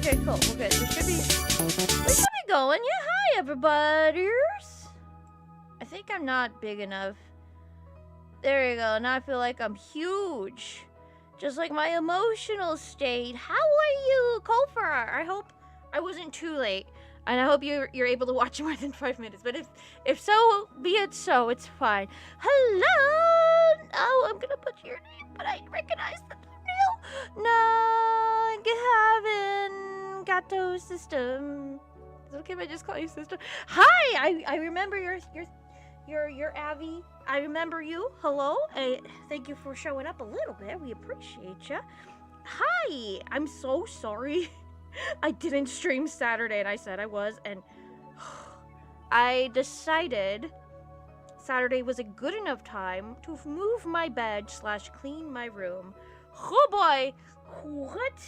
Okay, cool. We're good. We should be going. Yeah, hi, everybody's. I think I'm not big enough. There you go. Now I feel like I'm huge. Just like my emotional state. How are you, Kofor? I hope I wasn't too late. And I hope you're able to watch more than 5 minutes. But if so, be it so. It's fine. Hello! Oh, I'm gonna put your name, but I recognize the thumbnail. No, Gavin. Gato system. Is it okay if I just call you sister? Hi! I remember your Avi. I remember you. Hello. Thank you for showing up a little bit. We appreciate you. Hi. I'm so sorry. I didn't stream Saturday, and I said I was, and I decided Saturday was a good enough time to move my bed / clean my room. Oh boy, what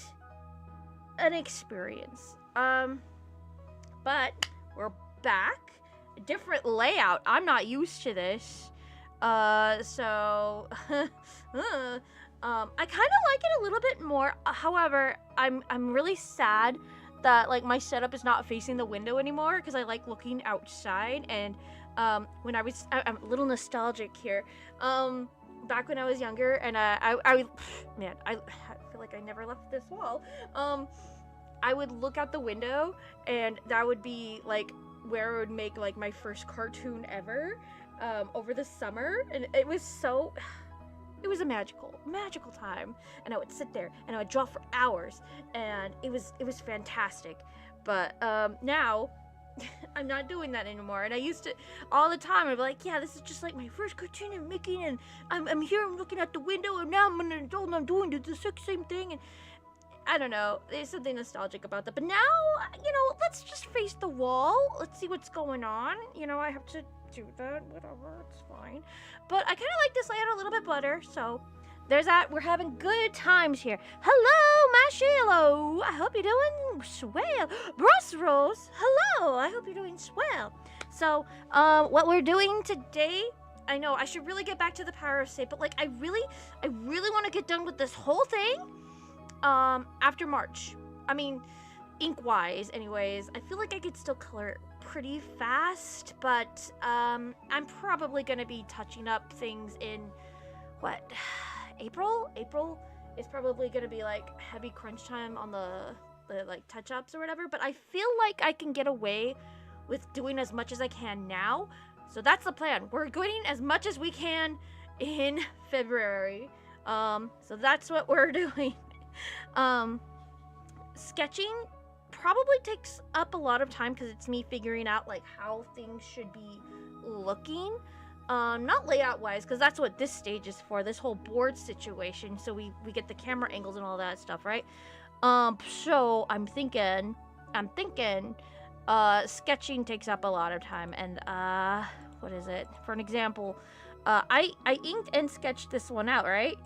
an experience. But we're back. A different layout. I'm not used to this. So I kind of like it a little bit more. However, I'm really sad that like my setup is not facing the window anymore because I like looking outside. And when I'm a little nostalgic here. Back when I was younger, and I feel like I never left this wall. I would look out the window, and that would be like where I would make like my first cartoon ever over the summer, and it was a magical time, and I would sit there and I would draw for hours, and it was fantastic. But now I'm not doing that anymore, and I used to all the time. I'd be like, yeah, this is just like my first cartoon I'm making, and I'm here, I'm looking out the window, and now I'm an adult and I'm doing the exact same thing, and I don't know, there's something nostalgic about that. But now, let's just face the wall. Let's see what's going on. I have to do that, whatever, it's fine. But I kind of like this layout a little bit better, so there's that. We're having good times here. Hello, Mashilo. I hope you're doing swell. Bruss Rose, hello. I hope you're doing swell. So, what we're doing today, I know I should really get back to the power of state, but like I really want to get done with this whole thing after March. I mean, ink-wise, anyways, I feel like I could still color it pretty fast, but I'm probably gonna be touching up things in what, April? April is probably gonna be like heavy crunch time on the like touch-ups or whatever, but I feel like I can get away with doing as much as I can now. So that's the plan. We're doing as much as we can in February. So that's what we're doing. Sketching probably takes up a lot of time because it's me figuring out like how things should be looking. Not layout wise, because that's what this stage is for, this whole board situation, so we get the camera angles and all that stuff, right? So I'm thinking sketching takes up a lot of time, and what is it? For an example, I inked and sketched this one out, right?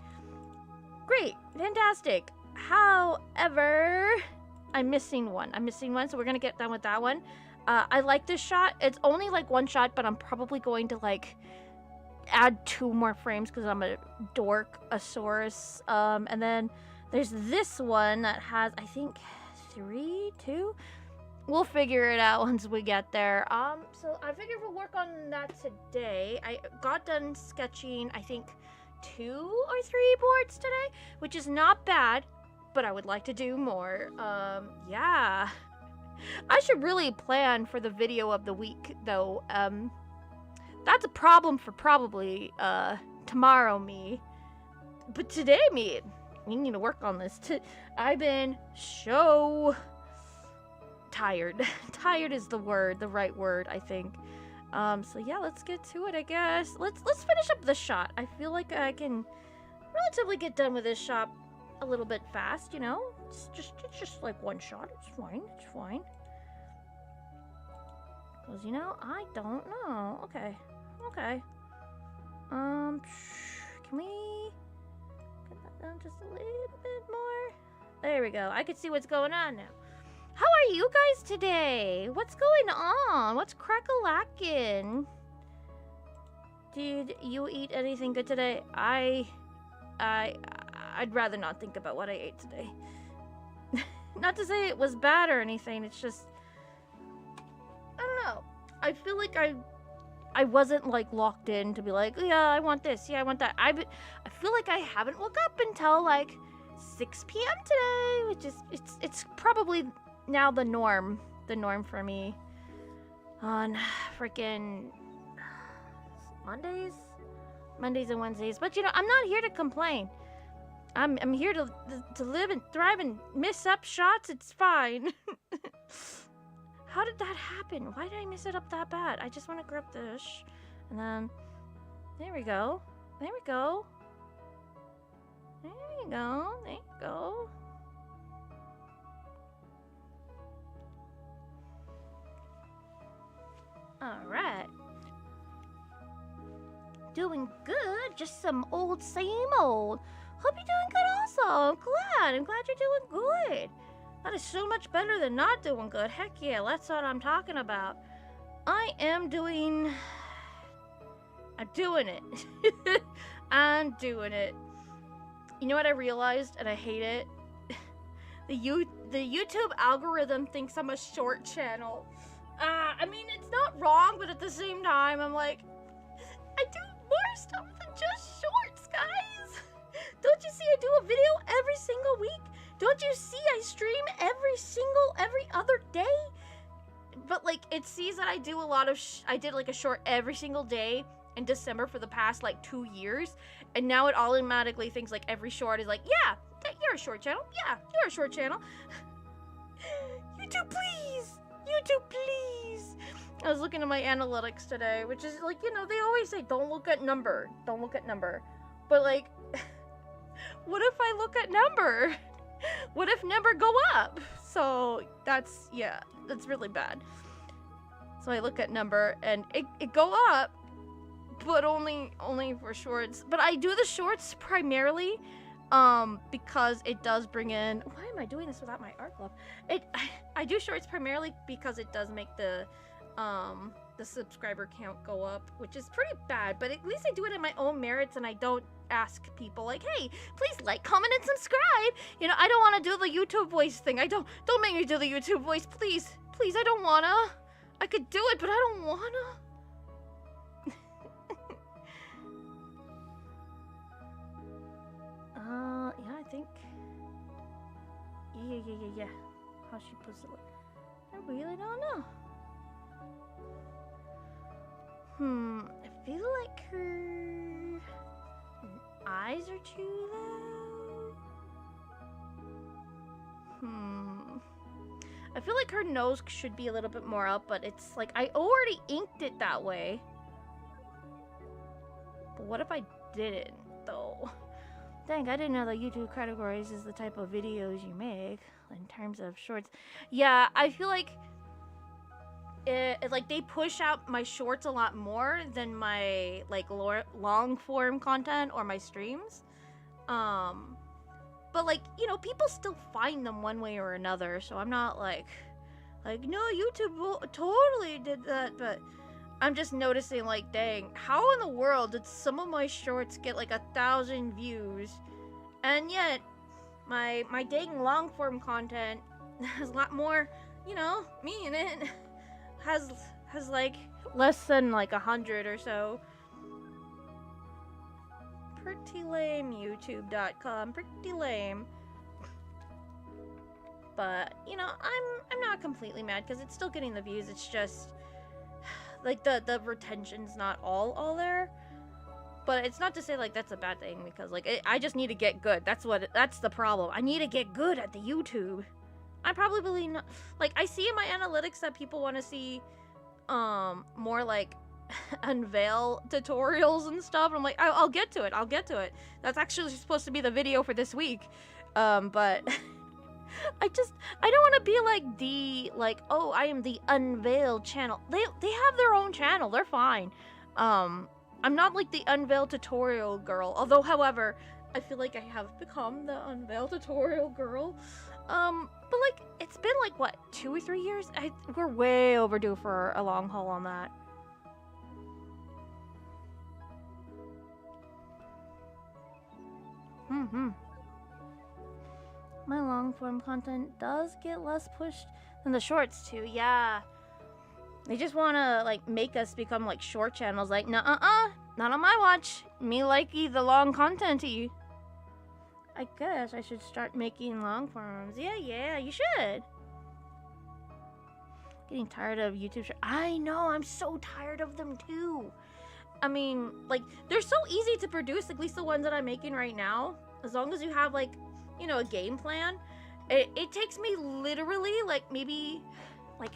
Great, fantastic. However, I'm missing one, so we're gonna get done with that one. I like this shot. It's only like one shot, but I'm probably going to like add 2 more frames because I'm a dork-asaurus. And then there's this one that has, I think, 2. We'll figure it out once we get there. So I figured we'll work on that today. I got done sketching, I think, 2 or 3 boards today, which is not bad, but I would like to do more. Yeah. I should really plan for the video of the week, though. That's a problem for probably tomorrow me. But today me, we need to work on this. I've been so tired. Tired is the right word, I think. So yeah, let's get to it, I guess. Let's finish up the shot. I feel like I can relatively get done with this shot a little bit fast, It's just like one shot. It's fine. Because, I don't know. Okay. Can we get that down just a little bit more? There we go. I can see what's going on now. How are you guys today? What's going on? What's crack-a-lackin'? Did you eat anything good today? I'd rather not think about what I ate today. not to say it was bad or anything. It's just, I don't know. I feel like I wasn't like locked in to be like, yeah, I want this, yeah, I want that. I feel like I haven't woke up until like 6 p.m. today, which is it's probably now the norm for me on freaking Mondays and Wednesdays. But you know, I'm not here to complain. I'm here to live and thrive and miss up shots. It's fine. How did that happen? Why did I miss it up that bad? I just want to grab this. And then, there we go. There we go. There you go. There you go. Alright. Doing good. Just some old, same old. Hope you're doing good also. I'm glad you're doing good. That is so much better than not doing good. Heck yeah, that's what I'm talking about. I'm doing it. I'm doing it. You know what I realized, and I hate it? The YouTube algorithm thinks I'm a short channel. I mean, it's not wrong, but at the same time, I'm like, I do more stuff than just shorts, guys. Don't you see I do a video every single week? Don't you see I stream every other day? But like, it sees that I do a lot of, I did like a short every single day in December for the past like 2 years. And now it automatically thinks like every short is like, yeah, you're a short channel. Yeah, you're a short channel. YouTube, please. YouTube, please. I was looking at my analytics today, which is like, you know, they always say, don't look at number. Don't look at number. But like, what if I look at number? What if number go up? So that's, yeah, that's really bad. So I look at number and it go up, but only for shorts. But I do the shorts primarily because it does bring in, why am I doing this without my art glove? I do shorts primarily because it does make the subscriber count go up, which is pretty bad, but at least I do it in my own merits and I don't ask people like, hey, please like, comment, and subscribe. You know, I don't want to do the YouTube voice thing. Don't make me do the YouTube voice, please. Please, I don't wanna. I could do it, but I don't wanna. Yeah, I think. Yeah. How she puts it. I really don't know. I feel like her eyes are too low. I feel like her nose should be a little bit more up, but it's like I already inked it that way. But what if I didn't, though? Dang, I didn't know that YouTube categorizes the type of videos you make in terms of shorts. Yeah, I feel like like they push out my shorts a lot more than my like long form content or my streams. But like, you know, people still find them one way or another, so I'm not like no, YouTube totally did that, but I'm just noticing like, dang, how in the world did some of my shorts get like 1,000 views, and yet my dang long form content has a lot more, you know, me in it. Has like less than like 100 or so. Pretty lame, youtube.com. Pretty lame. But, you know, I'm not completely mad because it's still getting the views. It's just like the retention's not all there. But it's not to say like that's a bad thing, because like I just need to get good. That's the problem. I need to get good at the YouTube. I probably not, like, I see in my analytics that people want to see more like unveil tutorials and stuff. I'm like, I'll get to it. That's actually supposed to be the video for this week. But I don't want to be like oh, I am the unveiled channel. They have their own channel. They're fine. I'm not like the unveiled tutorial girl. Although, however, I feel like I have become the unveiled tutorial girl. But like, it's been like, what, 2 or 3 years? We're way overdue for a long haul on that. my long form content does get less pushed than the shorts too. Yeah. They just want to like make us become like short channels. Like, nuh-uh, not on my watch. Me likey the long content-y. I guess I should start making long forms. Yeah, you should. Getting tired of YouTube shorts. I know, I'm so tired of them too. I mean, like, they're so easy to produce, at least the ones that I'm making right now. As long as you have, like, you know, a game plan. It takes me literally, like, maybe, like,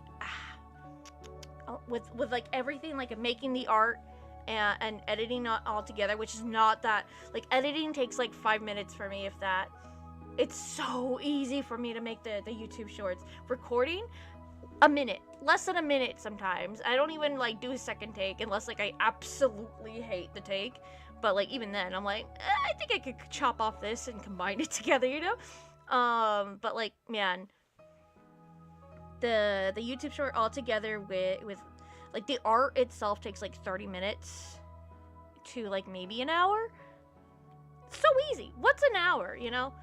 with like, everything, like, making the art and editing all together, which is not that, like, editing takes, like, 5 minutes for me, if that. It's so easy for me to make the YouTube shorts. Recording, a minute, less than a minute sometimes. I don't even like do a second take unless like I absolutely hate the take. But like even then, I'm like, I think I could chop off this and combine it together, you know? But like, man, the YouTube short all together with like the art itself takes like 30 minutes to like maybe an hour. So easy. What's an hour, you know?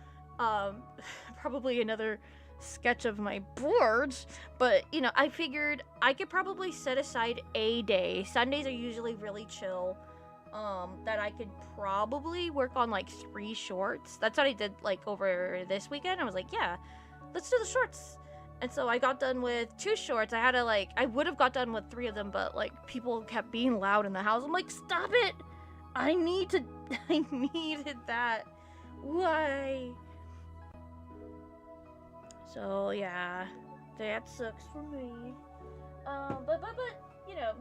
Probably another sketch of my boards, but you know, I figured I could probably set aside a day. Sundays are usually really chill, that I could probably work on like 3 shorts. That's what I did like over this weekend. I was like, yeah, let's do the shorts. And so I got done with 2 shorts. I had to like, I would have got done with 3 of them, but like people kept being loud in the house. I'm like, stop it, I needed that. Why? So yeah, that sucks for me. But you know,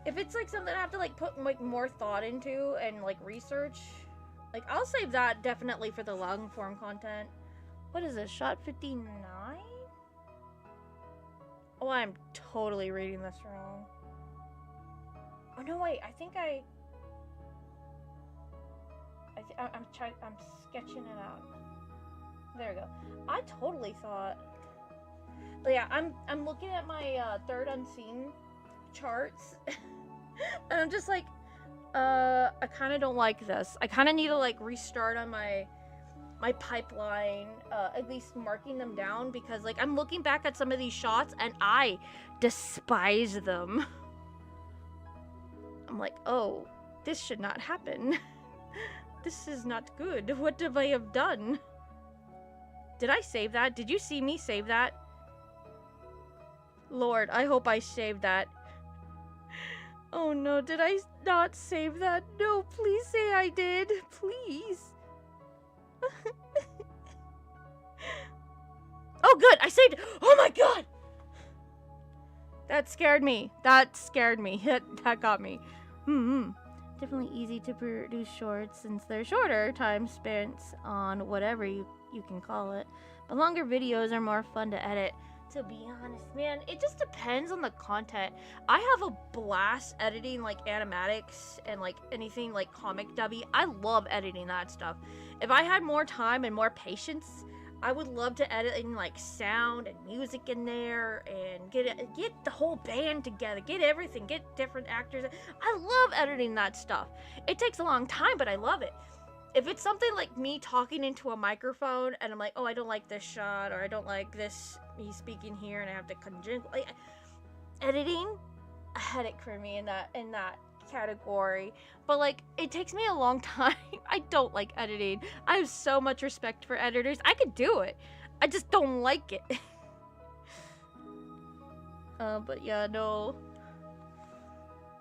if it's like something I have to like put like more thought into and like research, like I'll save that definitely for the long form content. What is this? Shot 59? Oh, I'm totally reading this wrong. Oh no, wait. I think I'm sketching it out. There we go. I totally thought. But yeah, I'm looking at my third unseen charts, and I'm just like, I kind of don't like this. I kind of need to like restart on my pipeline, at least marking them down, because like I'm looking back at some of these shots and I despise them. I'm like, oh, this should not happen. This is not good. What have I have done? Did I save that? Did you see me save that? Lord, I hope I saved that. Oh no, did I not save that? No, please say I did. Please. Oh good, I saved it. Oh my god! That scared me. That got me. Definitely easy to produce shorts since they're shorter time spent on whatever you can call it. But longer videos are more fun to edit. To be honest, man, it just depends on the content. I have a blast editing like animatics and like anything like comic dubby. I love editing that stuff. If I had more time and more patience, I would love to edit in like sound and music in there and get the whole band together, get everything, get different actors. I love editing that stuff. It takes a long time, but I love it. If it's something like me talking into a microphone and I'm like, oh, I don't like this shot, or I don't like this, me speaking here, and I have to conjunct, like, editing, a headache for me in that category. But like, it takes me a long time. I don't like editing. I have so much respect for editors. I could do it. I just don't like it. But yeah, no.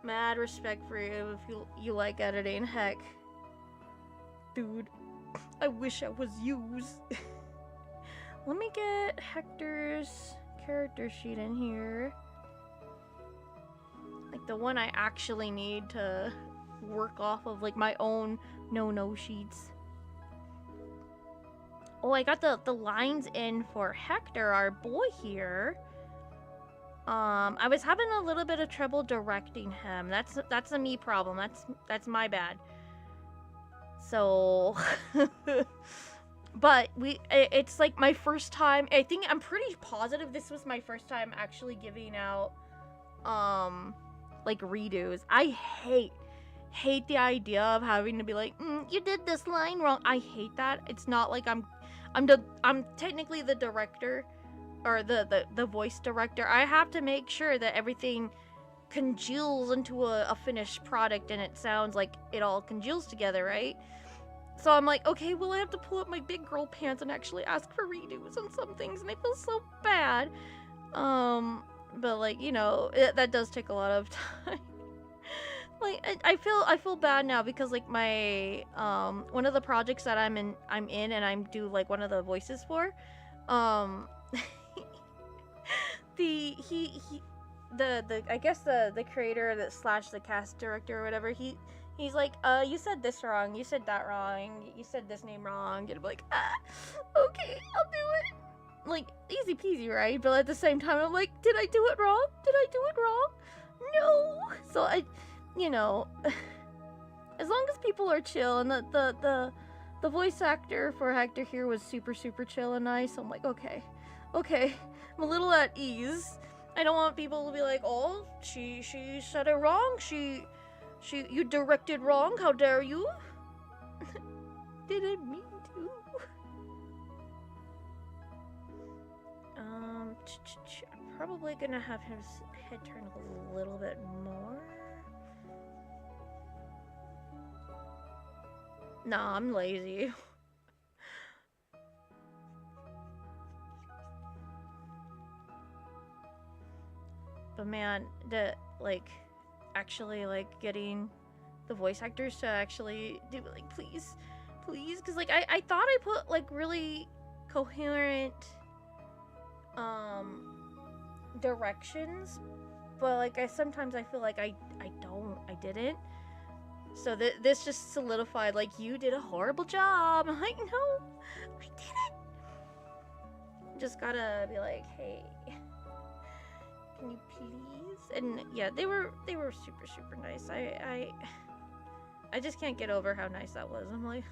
Mad respect for you if you like editing. Heck. Dude, I wish I was used. Let me get Hector's character sheet in here. Like the one I actually need to work off of, like my own no sheets. Oh, I got the lines in for Hector, our boy here. I was having a little bit of trouble directing him. That's a me problem. That's my bad. So, but it's like my first time. I'm pretty positive this was my first time actually giving out, like redos. I hate hate the idea of having to be like, you did this line wrong. I hate that. It's not like I'm technically the director or the voice director. I have to make sure that everything congeals into a finished product and it sounds like it all congeals together, right? So I'm like, okay, well, I have to pull up my big girl pants and actually ask for redos on some things, and I feel so bad. But like, you know, that does take a lot of time. Like, I feel bad now because like my one of the projects that I'm in and I'm do like one of the voices for, the I guess the creator that slash the cast director or whatever, he's like, you said this wrong, you said that wrong, you said this name wrong, and I'm like, okay, I'll do it. Like, easy peasy, right? But at the same time, I'm like, did I do it wrong? Did I do it wrong? No. So you know, as long as people are chill, and the voice actor for Hector here was super chill and nice, so I'm like, okay, I'm a little at ease. I don't want people to be like, oh, she said it wrong, you directed wrong, how dare you? Didn't mean to. I'm probably gonna have his head turn a little bit more. Nah, I'm lazy. But man, actually getting the voice actors to actually do like, please, because like I thought I put like really coherent directions, but like sometimes I feel like I didn't. So this just solidified, like, you did a horrible job. I'm like, no, I didn't. Just gotta be like, hey, can you please? And yeah, they were super nice. I just can't get over how nice that was. I'm like,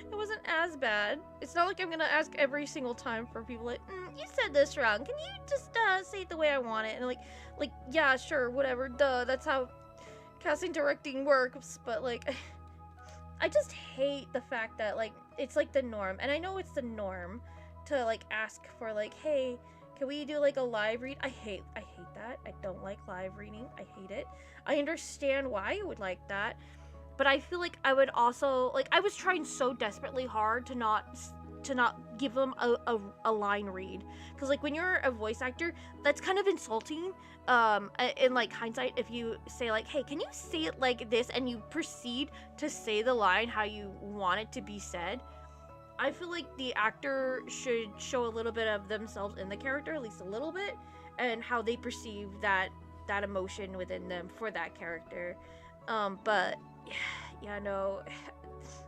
it wasn't as bad. It's not like I'm gonna ask every single time for people like, you said this wrong. Can you just say it the way I want it? And like, yeah, sure, whatever. Duh, that's how casting directing works. But like, I just hate the fact that like it's like the norm, and I know it's the norm to like ask for like, hey, can we do like a live read? I hate that. I don't like live reading. I hate it. I understand why you would like that, but I feel like I would also like, I was trying so desperately hard to not give them a line read, because like when you're a voice actor, that's kind of insulting in like hindsight if you say like, hey, can you say it like this, and you proceed to say the line how you want it to be said. I feel like the actor should show a little bit of themselves in the character, at least a little bit, and how they perceive that emotion within them for that character. But yeah, no,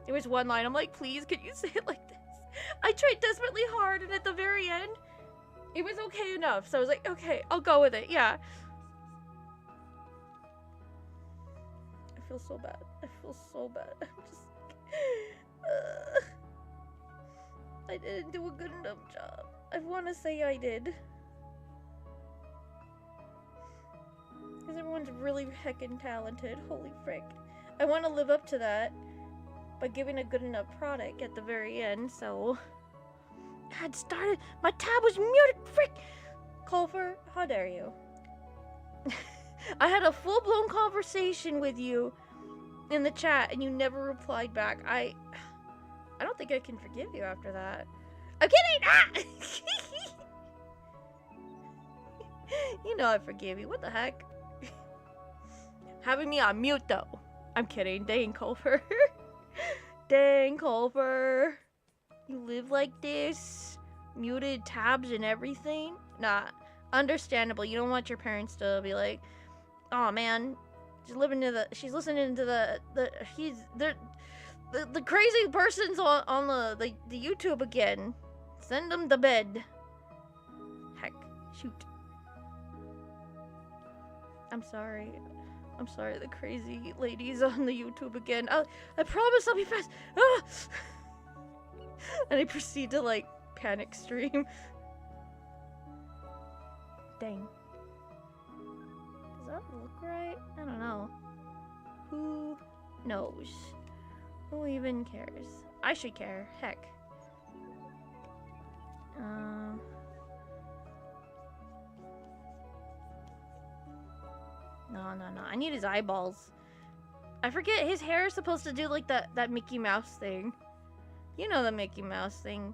there was one line I'm like, please, can you say it like this? I tried desperately hard, and at the very end, it was okay enough. So I was like, okay, I'll go with it. Yeah. I feel so bad. I'm just I didn't do a good enough job. I want to say I did, because everyone's really heckin' talented. Holy frick. I want to live up to that by giving a good enough product at the very end, so I had started. My tab was muted, frick! Culver, how dare you? I had a full-blown conversation with you in the chat, and you never replied back. I don't think I can forgive you after that. I'm kidding! Ah! You know I forgive you. What the heck? Having me on mute, though. I'm kidding. Dang, Culver. Dang, Culver. You live like this? Muted tabs and everything? Nah. Understandable. You don't want your parents to be like, oh man, she's listening to the crazy person's on the YouTube again. Send them to bed. Heck, shoot. I'm sorry, the crazy ladies on the YouTube again. I promise I'll be fast. Ah! And I proceed to like panic stream. Dang. Does that look right? I don't know. Who nose. Who even cares? I should care. Heck. No. I need his eyeballs. I forget his hair is supposed to do like that Mickey Mouse thing. You know the Mickey Mouse thing.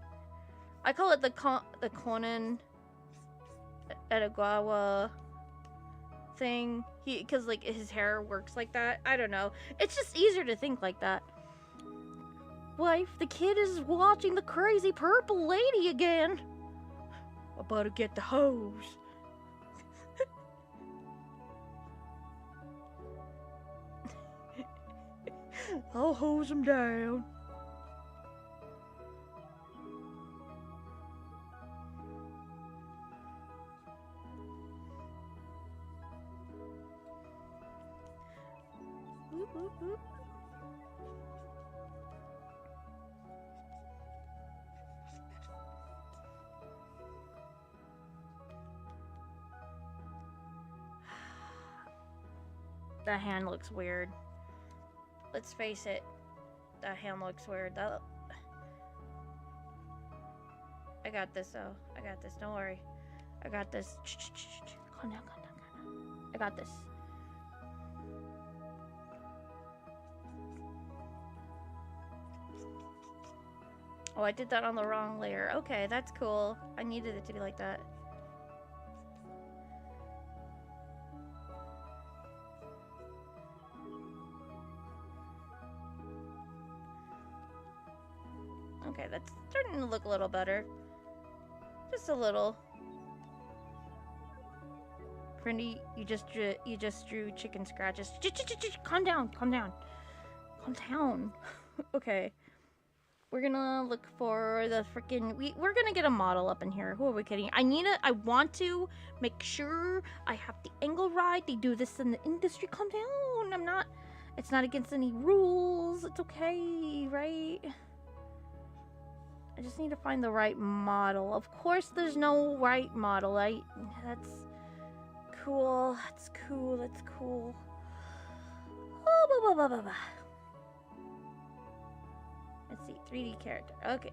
I call it the Conan Edogawa thing. Because like his hair works like that. I don't know. It's just easier to think like that. Wife, the kid is watching the crazy purple lady again. I better get the hose. I'll hose him down. Whoop, whoop, whoop. That hand looks weird. Let's face it. That hand looks weird. I got this though. I got this. Don't worry. I got this. Calm down. I got this. Oh, I did that on the wrong layer. Okay, that's cool. I needed it to be like that. Okay, that's starting to look a little better. Just a little. Prindy, you just drew chicken scratches. Calm down. Okay. We're gonna look for the freaking. We're gonna get a model up in here. Who are we kidding? I want to make sure I have the angle right. They do this in the industry. Calm down. It's not against any rules. It's okay, right? I just need to find the right model. Of course, there's no right model. That's cool. That's cool. Oh, let's see, 3D character. Okay,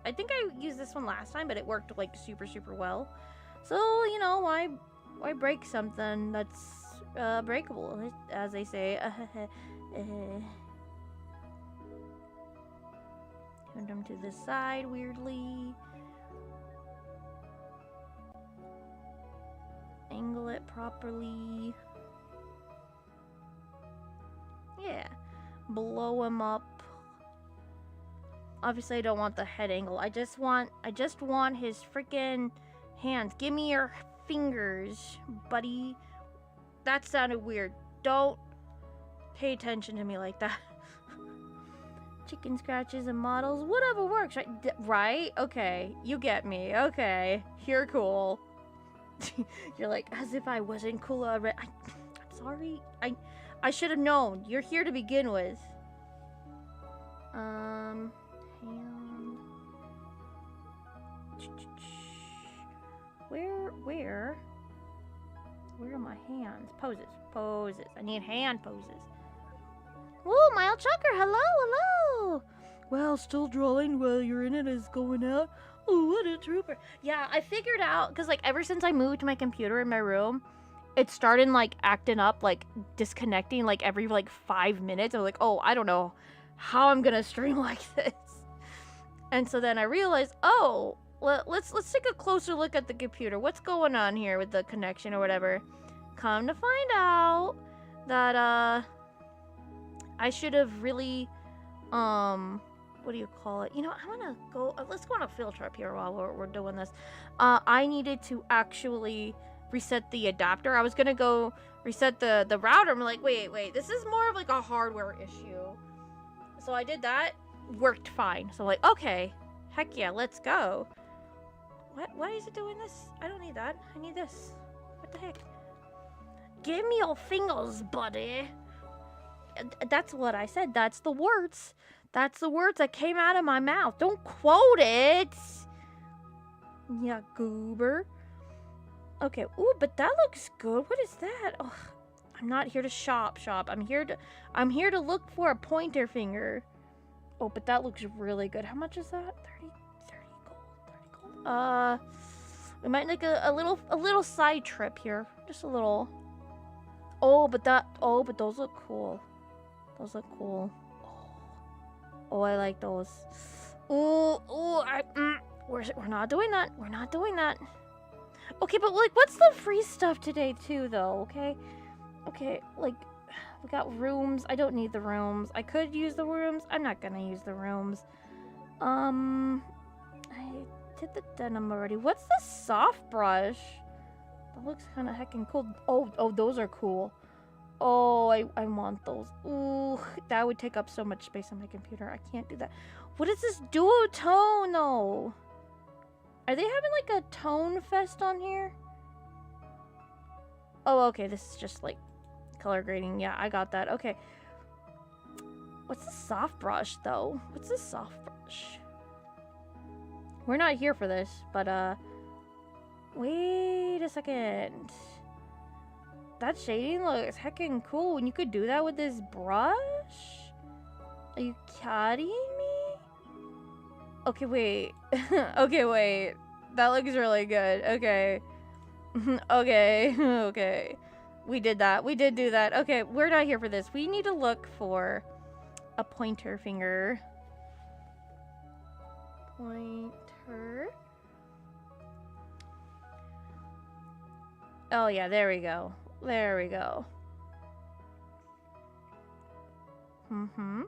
I think I used this one last time, but it worked like super well. So, you know, why break something that's breakable, as they say. Turn them to the side weirdly. Angle it properly. Yeah. Blow him up. Obviously, I don't want the head angle. I just want his freaking hands. Give me your fingers, buddy. That sounded weird. Don't pay attention to me like that. Chicken scratches and models, whatever works, right? Right? Okay, you get me. Okay, you're cool. You're like, as if I wasn't cool already. I'm sorry. I should have known. You're here to begin with. Hand. Where are my hands? Poses. I need hand poses. Ooh, Mild Chucker, hello. Well, still drawing while you're in it is going out. Oh, what a trooper. Yeah, I figured out, because, like, ever since I moved my computer in my room, it started, like, acting up, like, disconnecting, like, every, like, 5 minutes. I was like, oh, I don't know how I'm gonna stream like this. And so then I realized, oh, let's take a closer look at the computer. What's going on here with the connection or whatever? Come to find out that, I should have really, what do you call it? You know, I'm gonna go, let's go on a field trip here while we're doing this. I needed to actually reset the adapter. I was gonna go reset the router. I'm like, wait, this is more of like a hardware issue. So I did that, worked fine. So like, okay, heck yeah, let's go. Why is it doing this? I don't need that. I need this. What the heck? Give me your fingers, buddy. That's what I said. That's the words. That's the words that came out of my mouth. Don't quote it. Yeah, goober. Okay. Ooh, but that looks good. What is that? Oh, I'm not here to shop. I'm here to look for a pointer finger. Oh, but that looks really good. How much is that? 30 gold. We might make a little side trip here. Just a little. Oh, but those look cool. Those look cool. Oh, I like those. Ooh, we're not doing that. We're not doing that. Okay, but like, what's the free stuff today too, though? Okay, like, we got rooms. I don't need the rooms. I could use the rooms. I'm not gonna use the rooms. I did the denim already. What's the soft brush? That looks kind of heckin' cool. Oh, those are cool. Oh, I want those. Ooh, that would take up so much space on my computer. I can't do that. What is this duotone, though? Are they having, like, a tone fest on here? Oh, okay, this is just, like, color grading. Yeah, I got that. Okay. What's the soft brush, though? What's the soft brush? We're not here for this, but, wait a second. That shading looks heckin' cool, and you could do that with this brush? Are you kidding me? Okay, wait. Okay, wait. That looks really good. Okay. Okay. We did that. We did do that. Okay, we're not here for this. We need to look for a pointer finger. Pointer. Oh, yeah, there we go. There we go. Mm-hmm.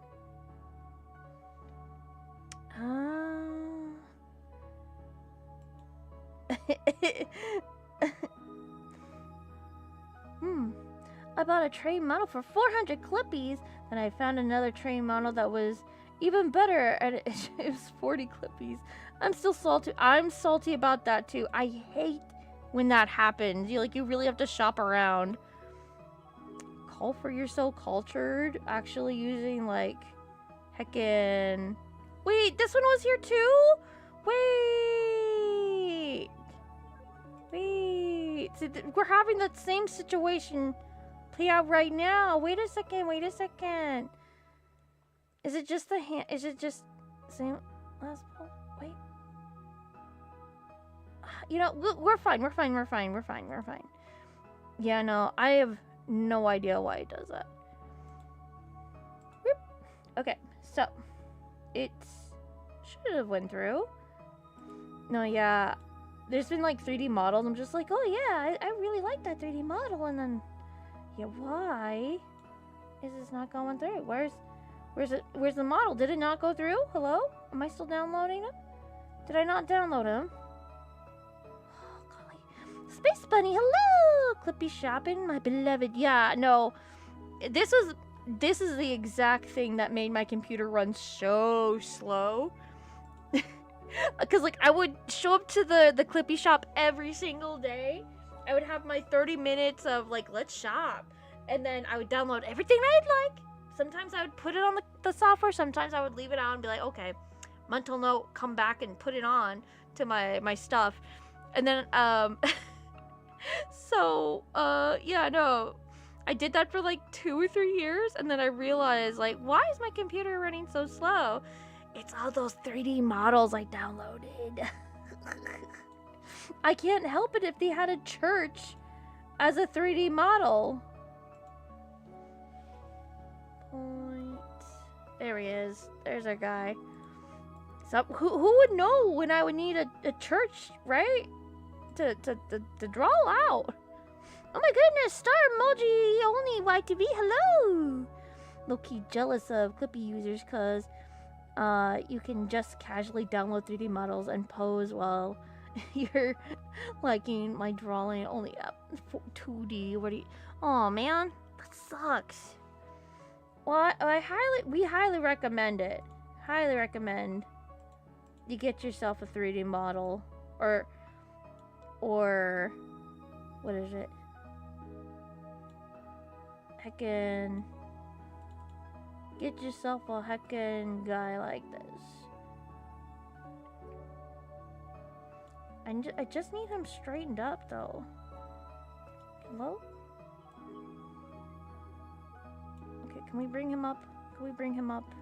I bought a train model for 400 clippies, then I found another train model that was even better, and it was 40 clippies. I'm still salty. I'm salty about that too. I hate when that happens. You really have to shop around. Call for you're so cultured. Actually using like heckin'. Wait, this one was here too? Wait. See, we're having that same situation play out right now. Wait a second. Is it just the hand? Is it just same last pull? Wait. You know, we're fine. Yeah, no, I have no idea why it does that. Whoop. Okay, so it should have went through. No, yeah, there's been like 3D models. I'm just like, oh yeah, I really like that 3D model, and then yeah, why is this not going through? Where's the model? Did it not go through? Hello? Am I still downloading him? Did I not download him? Space Bunny, hello! Clippy shopping, my beloved. Yeah, no. This is the exact thing that made my computer run so slow. Because, like, I would show up to the Clippy shop every single day. I would have my 30 minutes of, like, let's shop. And then I would download everything I'd like. Sometimes I would put it on the software. Sometimes I would leave it out and be like, okay, mental note, come back and put it on to my stuff. And then, so, yeah, no, I did that for like 2 or 3 years, and then I realized, like, why is my computer running so slow? It's all those 3D models I downloaded. I can't help it if they had a church as a 3D model. Point. There he is. There's our guy. So, who would know when I would need a church, right? To draw out. Oh my goodness, star emoji only YTV, hello! Low-key jealous of Clippy users because you can just casually download 3D models and pose while you're liking my drawing only up 2D. What do you... Oh man, that sucks. Well, we highly recommend it. Highly recommend you get yourself a 3D model. Or what is it? Heckin' get yourself a heckin' guy like this. I just need him straightened up though. Hello? Can we bring him up? Can we bring him up?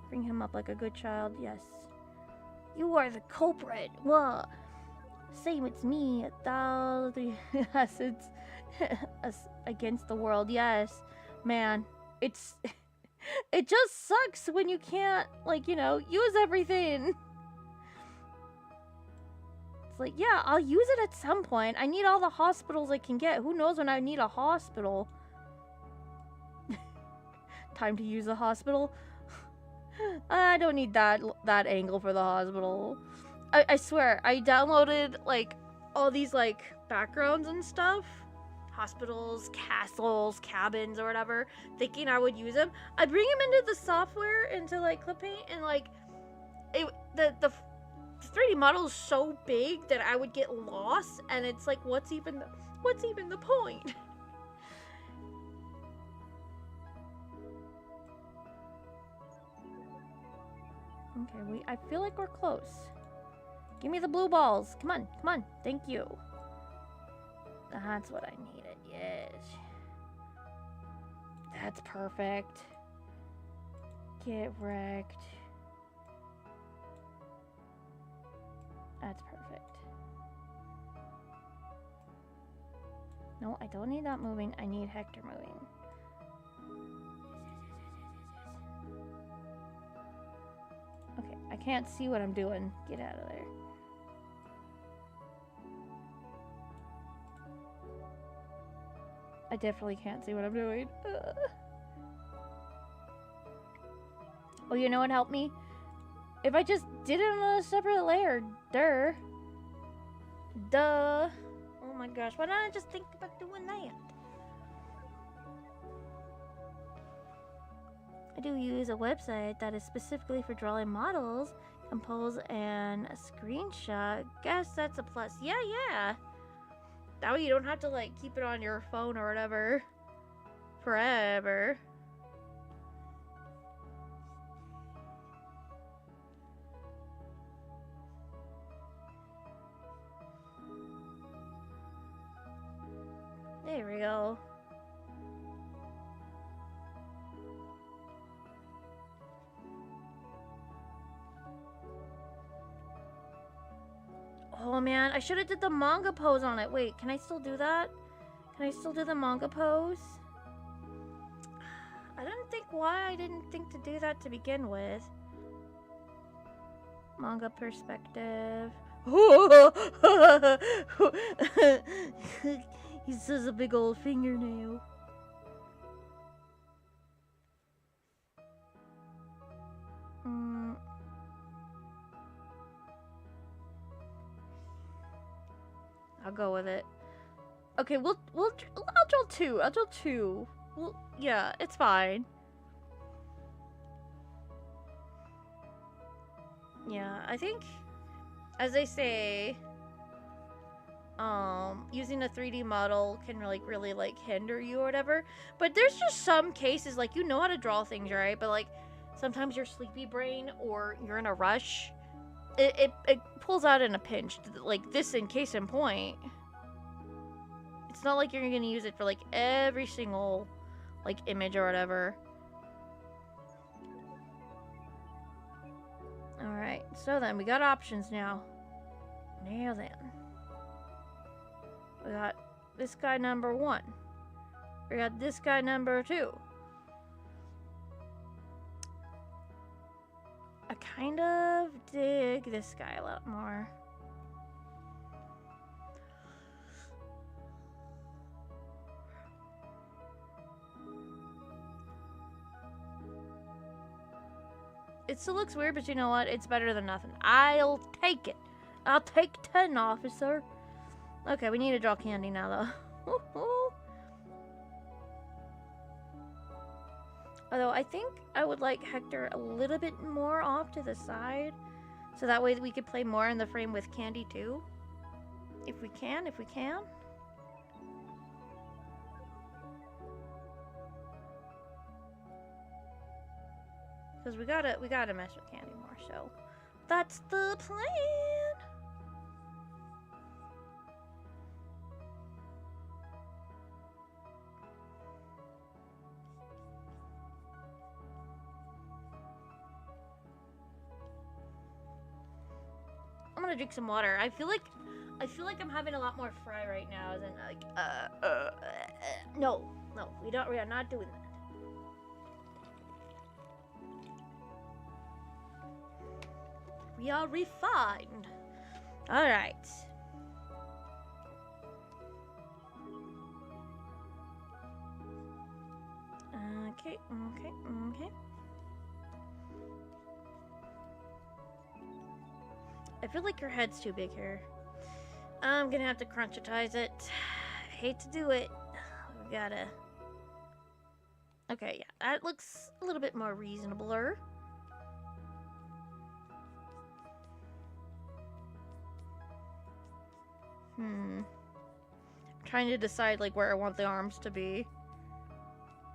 Bring him up like a good child. Yes. You are the culprit. What? Same, it's me. The acids against the world. Yes, man. It's it just sucks when you can't, like, you know, use everything. It's like, yeah, I'll use it at some point. I need all the hospitals I can get. Who knows when I need a hospital? Time to use the hospital. I don't need that angle for the hospital. I swear, I downloaded, like, all these, like, backgrounds and stuff. Hospitals, castles, cabins, or whatever, thinking I would use them. I bring them into the software, into, like, Clip Paint, and, like, the 3D model is so big that I would get lost, and it's like, what's even the point? Okay, I feel like we're close. Give me the blue balls. Come on, come on. Thank you. That's what I needed. Yes. That's perfect. Get wrecked. That's perfect. No, I don't need that moving. I need Hector moving. Okay, I can't see what I'm doing. Get out of there. I definitely can't see what I'm doing. Oh, you know what helped me? If I just did it on a separate layer. Duh. Oh my gosh, why don't I just think about doing that? I do use a website that is specifically for drawing models. Compose and a screenshot. Guess that's a plus. Yeah. That way you don't have to, like, keep it on your phone or whatever forever. There we go. Oh man, I should have did the manga pose on it. Wait, can I still do that? Can I still do the manga pose? I don't think why I didn't think to do that to begin with. Manga perspective. He says a big old fingernail. I'll go with it. Okay, I'll draw two. I'll draw two. Well, yeah, it's fine. Yeah, I think, as they say, using a 3D model can really like hinder you or whatever. But there's just some cases, like, you know how to draw things, right? But like, sometimes your sleepy brain or you're in a rush. It pulls out in a pinch, like this in case in point. It's not like you're gonna use it for like every single like image or whatever. Alright, so then we got options now. Now then. We got this guy number 1. We got this guy number 2. I kind of dig this guy a lot more. It still looks weird, but you know what? It's better than nothing. I'll take it. I'll take 10, officer. Okay, we need to draw Candy now, though. Although I think I would like Hector a little bit more off to the side, so that way we could play more in the frame with Candy too. If we can. Because we gotta mess with Candy more, so that's the plan. gotta drink some water. I feel like I'm having a lot more fry right now than like no, we are not doing that. We are refined. All right. Okay. I feel like your head's too big here. I'm gonna have to crunchitize it. I hate to do it. We gotta... Okay, yeah, that looks a little bit more reasonabler. I'm trying to decide, like, where I want the arms to be.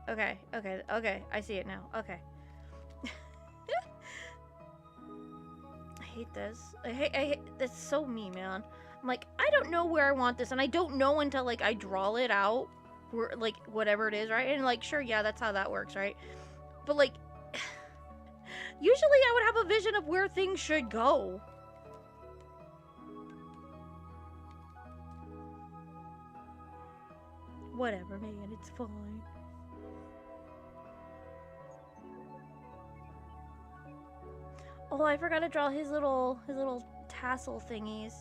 Okay, I see it now. Okay. I hate this. I hate that's so me, man. I'm like, I don't know where I want this, and I don't know until, like, I draw it out, where, like, whatever it is, right? And, like, sure, yeah, that's how that works, right? But, like, usually I would have a vision of where things should go. Whatever, man, it's fine. Oh, I forgot to draw his little tassel thingies.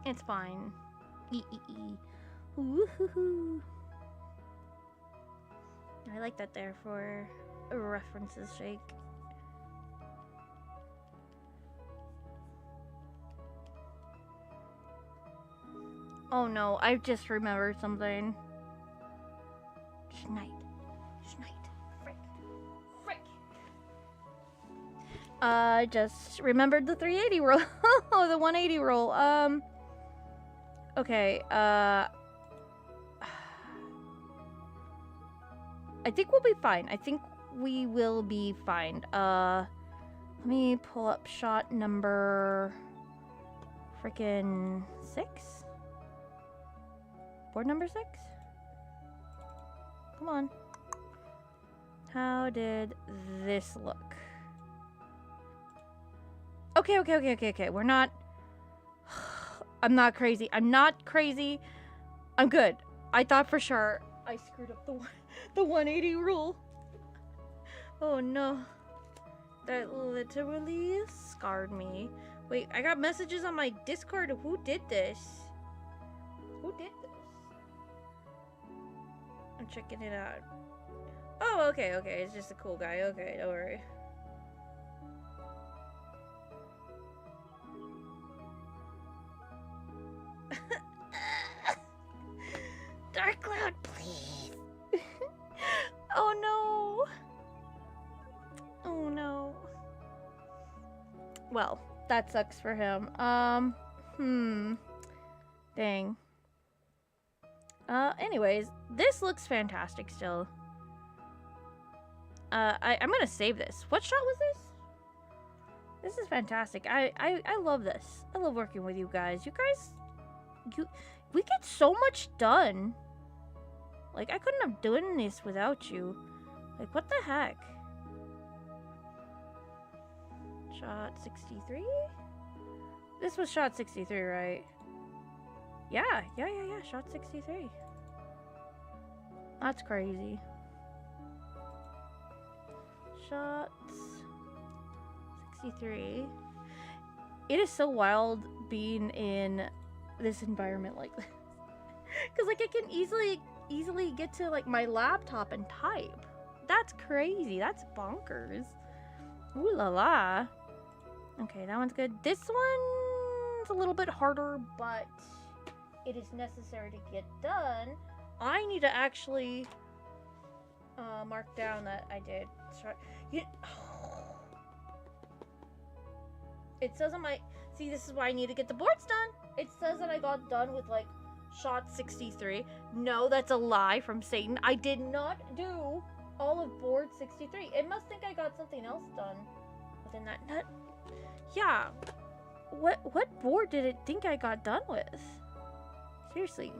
It's fine. Woohoo! I like that there for a reference's sake. Oh no, I've just remembered something. Schneid. Frick. Just remembered the 380 roll. Oh, the 180 roll. Okay, I think we'll be fine. Let me pull up shot number... frickin' 6? Board number 6? Come on. How did this look? Okay. We're not... I'm not crazy. I'm good. I thought for sure I screwed up the 180 rule. Oh no. That literally scarred me. Wait, I got messages on my Discord. Who did this? I'm checking it out. Oh, okay. It's just a cool guy. Okay, don't worry. Dark Cloud, please. Oh no. Well, that sucks for him. Dang. Anyways, this looks fantastic still. I'm gonna save this. What shot was this? This is fantastic. I love this. I love working with you guys. We get so much done. Like, I couldn't have done this without you. Like, what the heck? Shot 63? This was shot 63, right? Yeah, shot 63. That's crazy. Shot 63. It is so wild being in this environment like this. Because, like, I can easily get to, like, my laptop and type. That's crazy. That's bonkers. Ooh la la. Okay, that one's good. This one's a little bit harder, but it is necessary to get done. I need to actually mark down that I did. It says on my... See, this is why I need to get the boards done. It says that I got done with, like, shot 63. No, that's a lie from Satan. I did not do all of board 63. It must think I got something else done within that. Yeah. What board did it think I got done with? Seriously.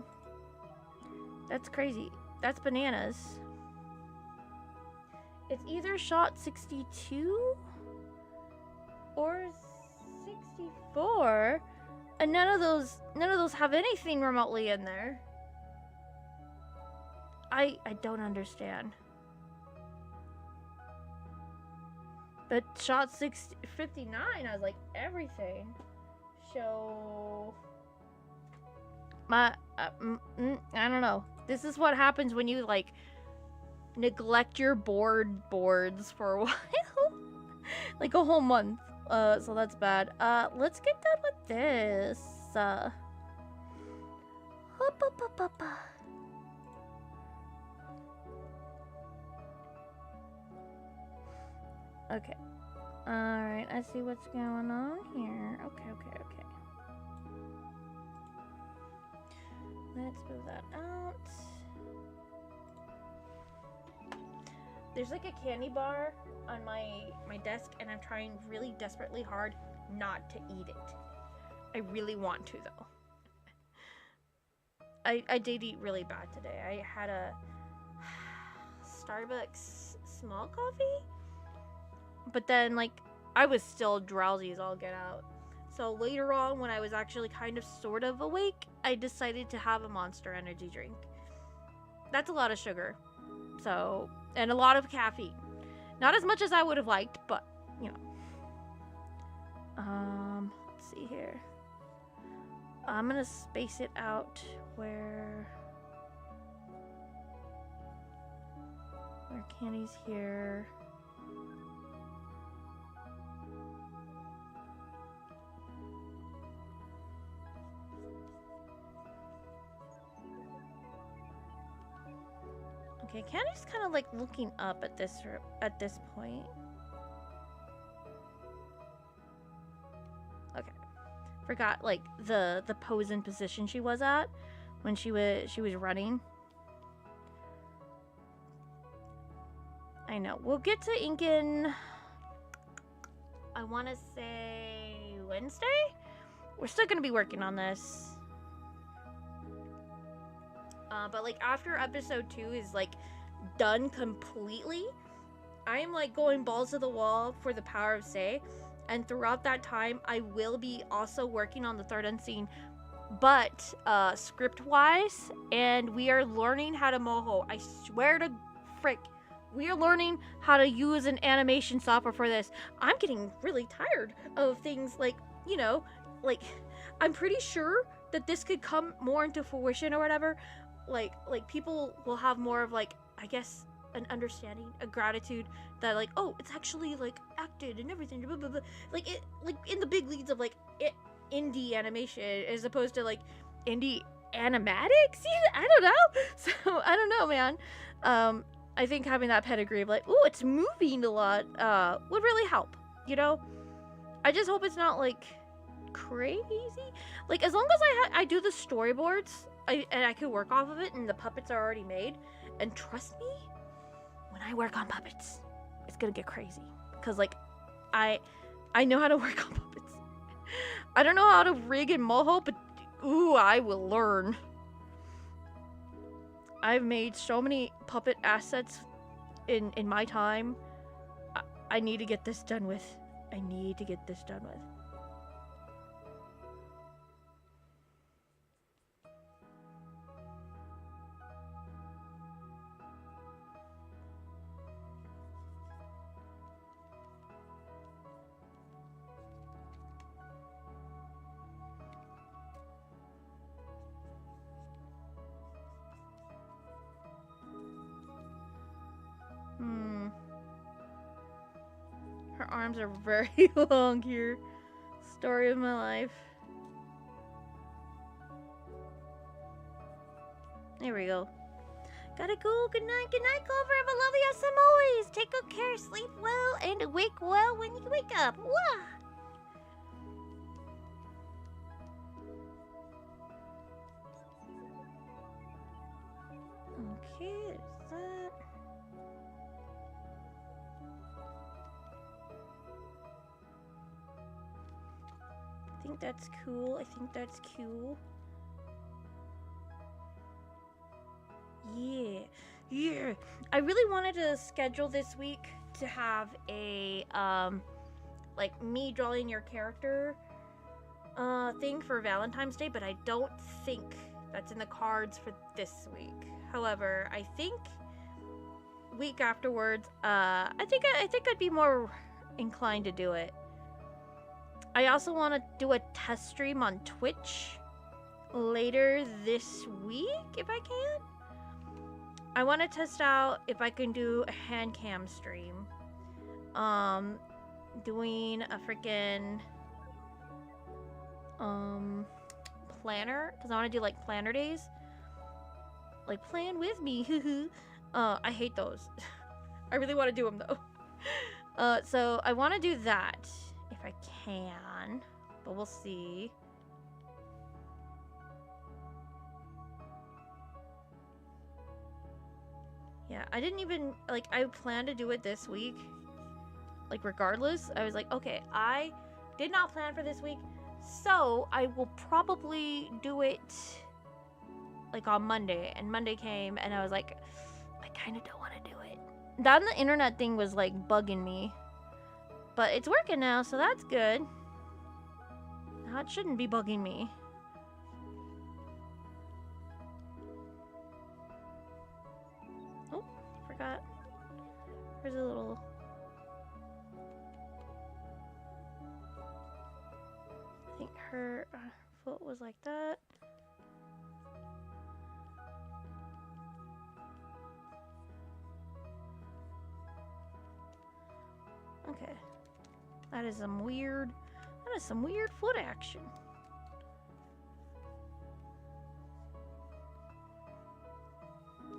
That's crazy. That's bananas. It's either shot 62 or 64, and none of those have anything remotely in there. I don't understand. But shot 59 has like everything. So my I don't know. This is what happens when you like neglect your boards for a while. Like a whole month. So that's bad. Let's get done with this. Okay. Alright, I see what's going on here. Okay. Let's move that out. There's like a candy bar on my desk, and I'm trying really desperately hard not to eat it. I really want to, though. I did eat really bad today. I had a Starbucks small coffee, but then like I was still drowsy as all get out. So later on, when I was actually kind of sort of awake, I decided to have a Monster energy drink. That's a lot of sugar. So, and a lot of caffeine. Not as much as I would have liked, but, you know. Let's see here. I'm gonna space it out where candy's here. Okay, Candy's kind of like looking up at this point. Okay, forgot like the pose and position she was at when she was running. I know. We'll get to Incan. I want to say Wednesday. We're still gonna be working on this. But like after episode 2 is like done completely, I am like going balls to the wall for the power of Say, and throughout that time I will be also working on the third unseen, but script wise, and we are learning how to moho. I swear to frick, we are learning how to use an animation software for this. I'm getting really tired of things like, you know, like I'm pretty sure that this could come more into fruition or whatever. Like people will have more of like, I guess, an understanding, a gratitude that like, oh, it's actually like acted and everything, blah, blah, blah. Like it, like in the big leads of like indie animation as opposed to like indie animatics. I don't know. So I don't know, man. I think having that pedigree of like, oh, it's moving a lot, would really help. You know, I just hope it's not like crazy. Like as long as I do the storyboards. And I could work off of it, and the puppets are already made. And trust me, when I work on puppets, it's gonna get crazy. Cause like, I know how to work on puppets. I don't know how to rig and moho, but ooh, I will learn. I've made so many puppet assets in my time. I need to get this done with. I need to get this done with. Her arms are very long here. Story of my life. There we go. Gotta go. Good night, Clover. Have a lovely as always. Take good care. Sleep well and wake well when you wake up. Wah! Okay, there's that. I think that's cool. Yeah. Yeah. I really wanted to schedule this week to have a like me drawing your character thing for Valentine's Day, but I don't think that's in the cards for this week. However, I think week afterwards, I think I'd be more inclined to do it. I also want to do a test stream on Twitch later this week if I can. I want to test out if I can do a hand cam stream. Doing a freaking planner, because I want to do like planner days. Like, plan with me. I hate those. I really want to do them though. So I want to do that if I can, but we'll see. Yeah, I didn't even, like, I planned to do it this week. Like, regardless, I was like, okay, I did not plan for this week, so I will probably do it, like, on Monday. And Monday came, and I was like, I kind of don't want to do it. That and the internet thing was, like, bugging me. But it's working now, so that's good. Now it shouldn't be bugging me. Oh, forgot. There's a little... I think her foot was like that. Okay. That is some weird foot action.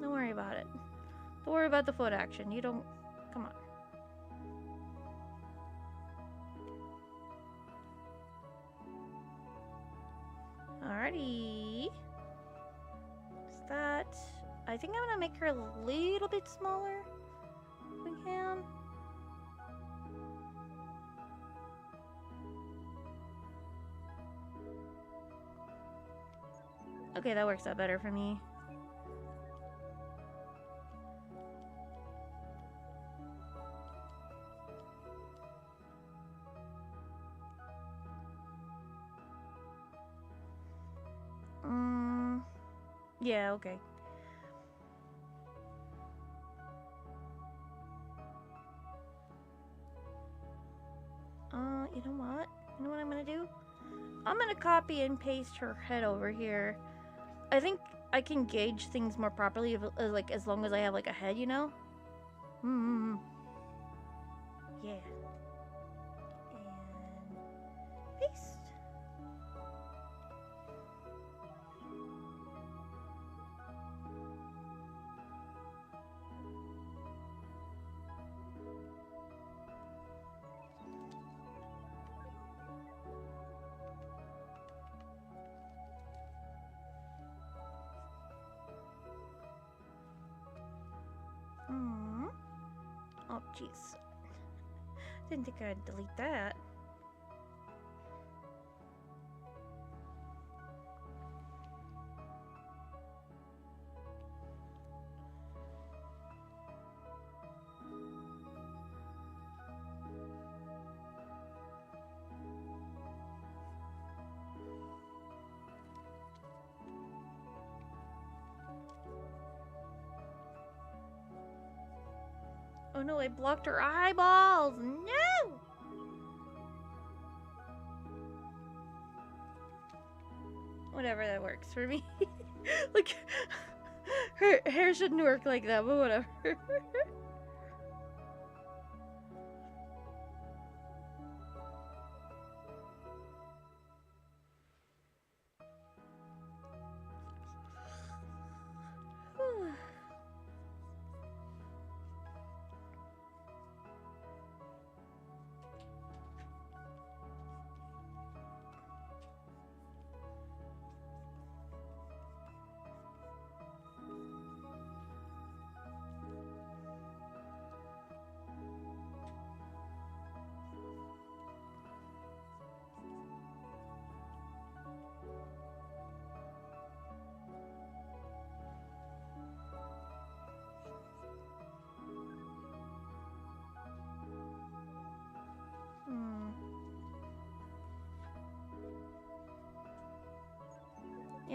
Don't worry about it. Don't worry about the foot action. You don't... Come on. Alrighty. Is that... I think I'm gonna make her a little bit smaller. If we can. Okay, that works out better for me. Yeah, okay. You know what? You know what I'm gonna do? I'm gonna copy and paste her head over here. I think I can gauge things more properly if, like, as long as I have, like, a head, you know? Yeah. And paste. Oh, jeez. Didn't think I'd delete that. Oh no, I blocked her eyeballs! No! Whatever, that works for me. Like, her hair shouldn't work like that, but whatever.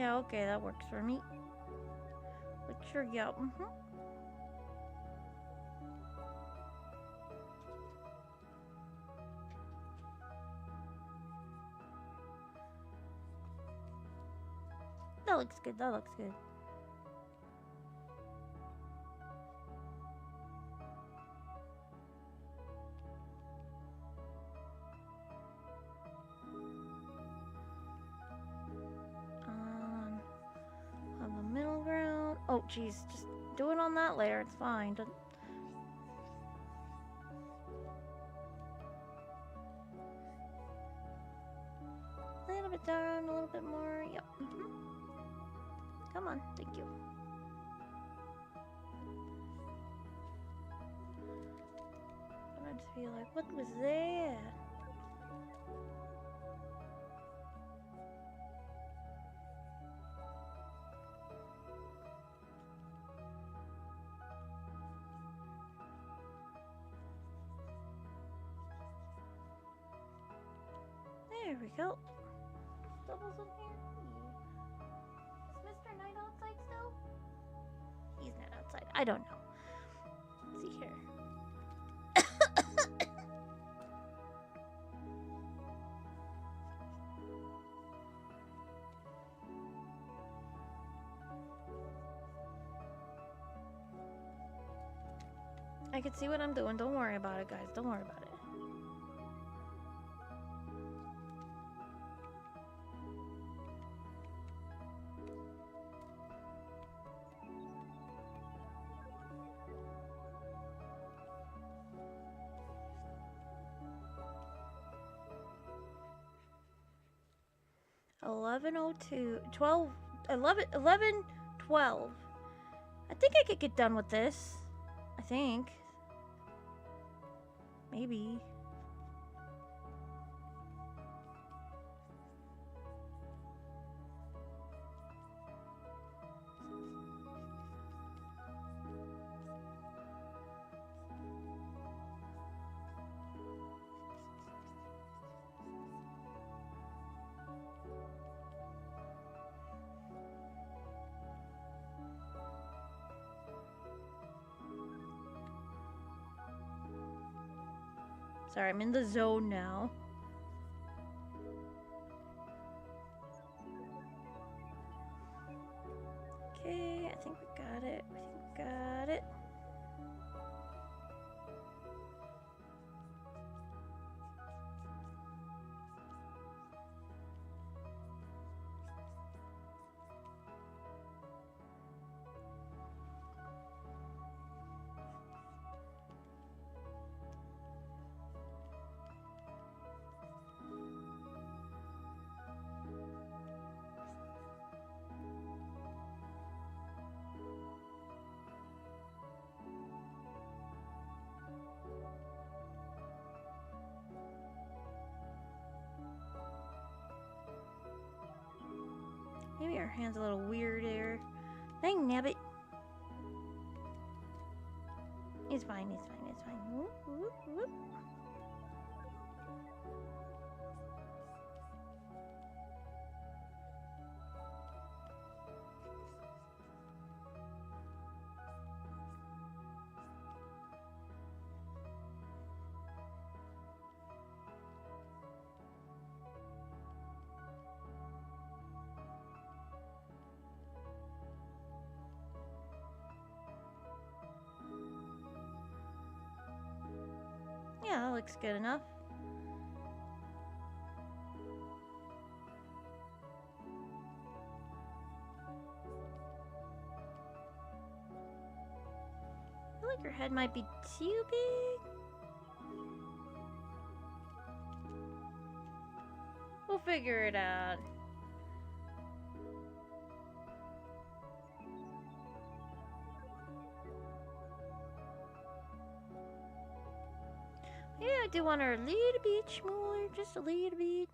Yeah, okay, that works for me. Sure, yeah. That looks good. That looks good. On the middle ground. Oh, geez, just do it on that layer. It's fine. A little bit down, a little bit more. Yep. Come on. Thank you. I just feel like, what was that? There we go. Doubles in here. Is Mr. Knight outside still? He's not outside. I don't know. Let's see here. I can see what I'm doing. Don't worry about it, guys. Don't worry about it. $11:02, 11:12. I think I could get done with this. I think. Maybe. Sorry, I'm in the zone now. Okay, I think we got it. I think we got it. Maybe our hand's a little weird there. Dang nabbit. He's fine, he's fine, he's fine. Whoop, whoop, whoop. Yeah, that looks good enough. I feel like your head might be too big. We'll figure it out. Yeah, I do want her a little bit smaller, just a little bit.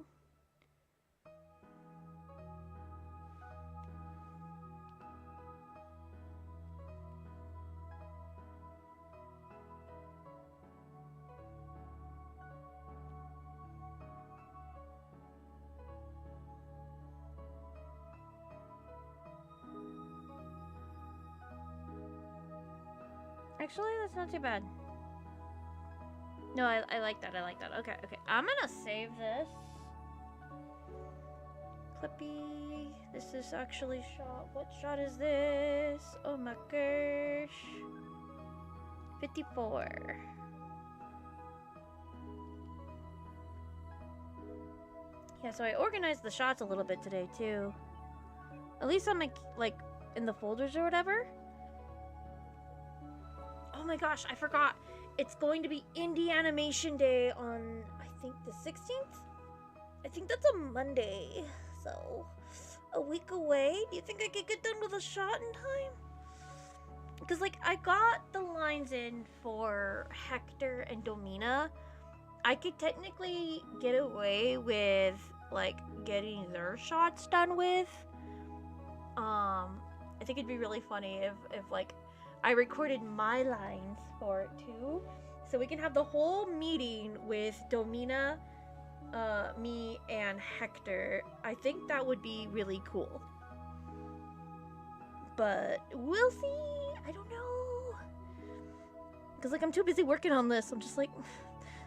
Actually, that's not too bad. No, I like that. I like that. Okay, okay. I'm gonna save this. Clippy. This is actually shot. What shot is this? Oh my gosh. 54. Yeah, so I organized the shots a little bit today too. At least I'm like in the folders or whatever. Oh my gosh, I forgot. It's going to be Indie Animation Day on, I think, the 16th? I think that's a Monday. So, a week away. Do you think I could get done with a shot in time? Because, like, I got the lines in for Hector and Domina. I could technically get away with, like, getting their shots done with. I think it'd be really funny if like, I recorded my lines for it too. So we can have the whole meeting with Domina, me, and Hector. I think that would be really cool. But we'll see. I don't know. Because, like, I'm too busy working on this. I'm just like,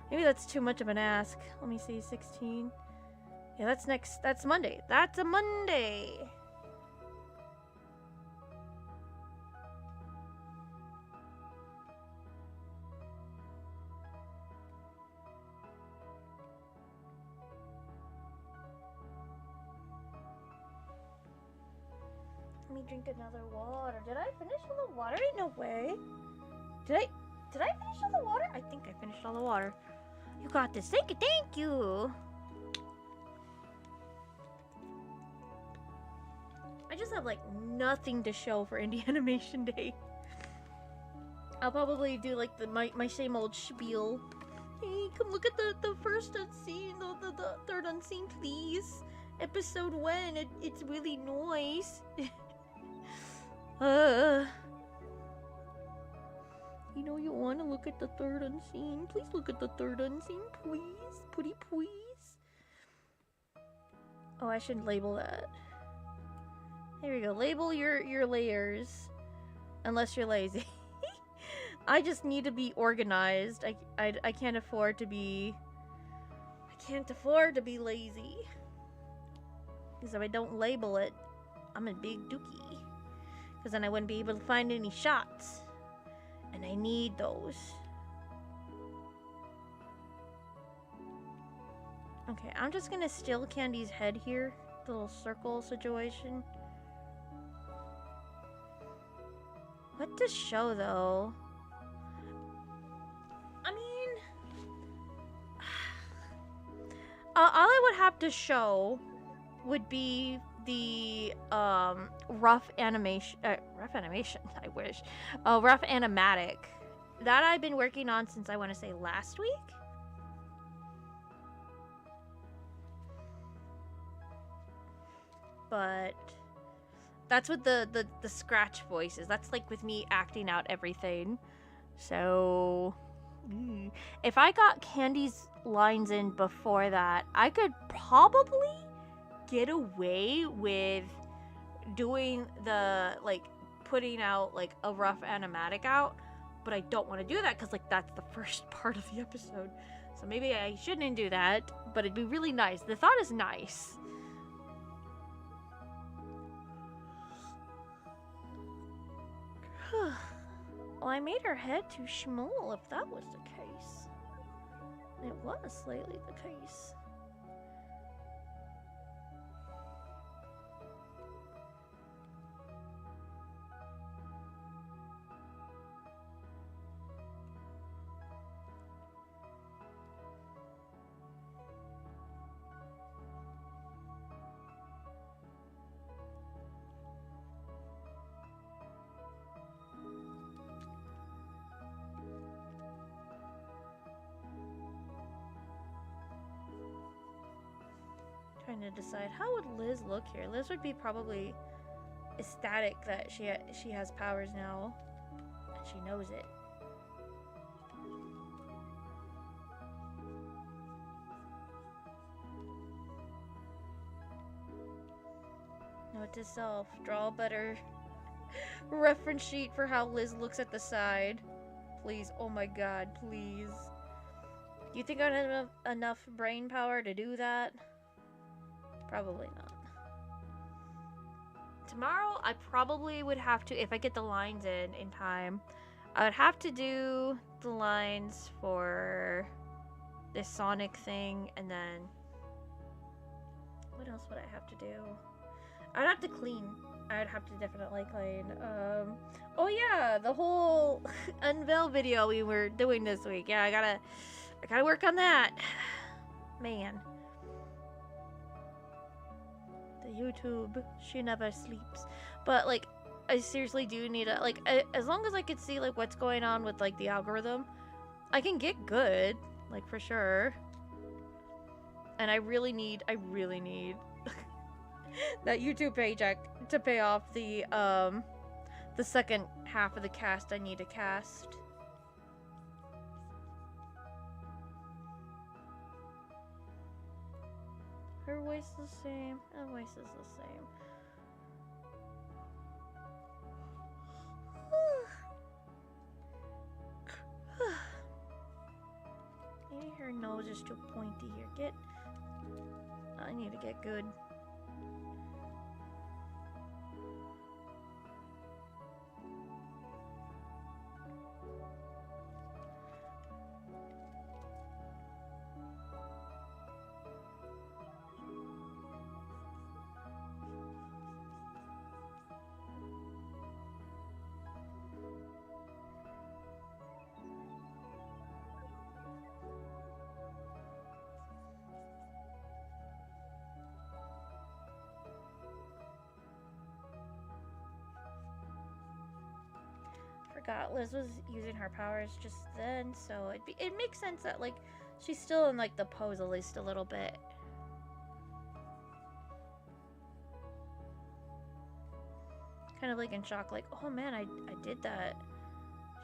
maybe that's too much of an ask. Let me see, 16. Yeah, that's Monday. That's a Monday. Let me drink another water. Did I finish all the water? Ain't no way. Did I finish all the water? I think I finished all the water. You got this. Thank you. I just have like nothing to show for Indie Animation Day. I'll probably do like my same old spiel. Hey, come look at the first unseen, the third unseen, please. Episode 1. It's really nice. You know you want to look at the third unseen. Please look at the third unseen, please. Pretty please. Oh, I should label that. Here we go. Label your layers. Unless you're lazy. I just need to be organized. I can't afford to be... I can't afford to be lazy. Because if I don't label it, I'm a big dookie. Because then I wouldn't be able to find any shots. And I need those. Okay, I'm just gonna steal Candy's head here. The little circle situation. What to show, though? I mean... all I would have to show would be the rough animation, I wish, rough animatic that I've been working on since I want to say last week. But that's with the scratch voices. That's like with me acting out everything. So if I got Candy's lines in before that, I could probably get away with doing the, like, putting out, like, a rough animatic out, but I don't want to do that because, like, that's the first part of the episode. So maybe I shouldn't do that, but it'd be really nice. The thought is nice. Well, I made her head too small if that was the case. It was slightly the case. Trying to decide how would Liz look here. Liz would be probably ecstatic that she has powers now, and she knows it. Note to self: draw a better reference sheet for how Liz looks at the side. Please. Oh my god, please. Do you think I have enough brain power to do that? Probably not. Tomorrow, I probably would have to, if I get the lines in time, I would have to do the lines for this Sonic thing, and then what else would I have to do? I'd have to clean. I'd have to definitely clean. Oh yeah, the whole unveil video we were doing this week. Yeah, I gotta work on that. Man. The YouTube, she never sleeps. But like, I seriously do need to, like, as long as I can see like what's going on with like the algorithm, I can get good, like for sure. And I really need that YouTube paycheck to pay off the second half of the cast I need to cast. Her voice is the same. Her voice is the same. Maybe her nose is too pointy here. I need to get good. Forgot Liz was using her powers just then, so it makes sense that like she's still in like the pose at least a little bit. Kind of like in shock, like, oh man, I did that.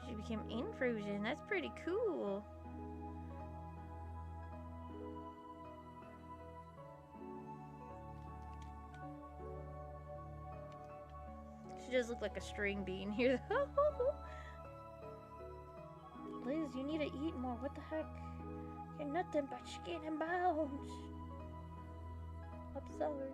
She became Infrusion. That's pretty cool. She does look like a string bean here. Liz, you need to eat more. What the heck? You're nothing but skin and bones. I'm sorry.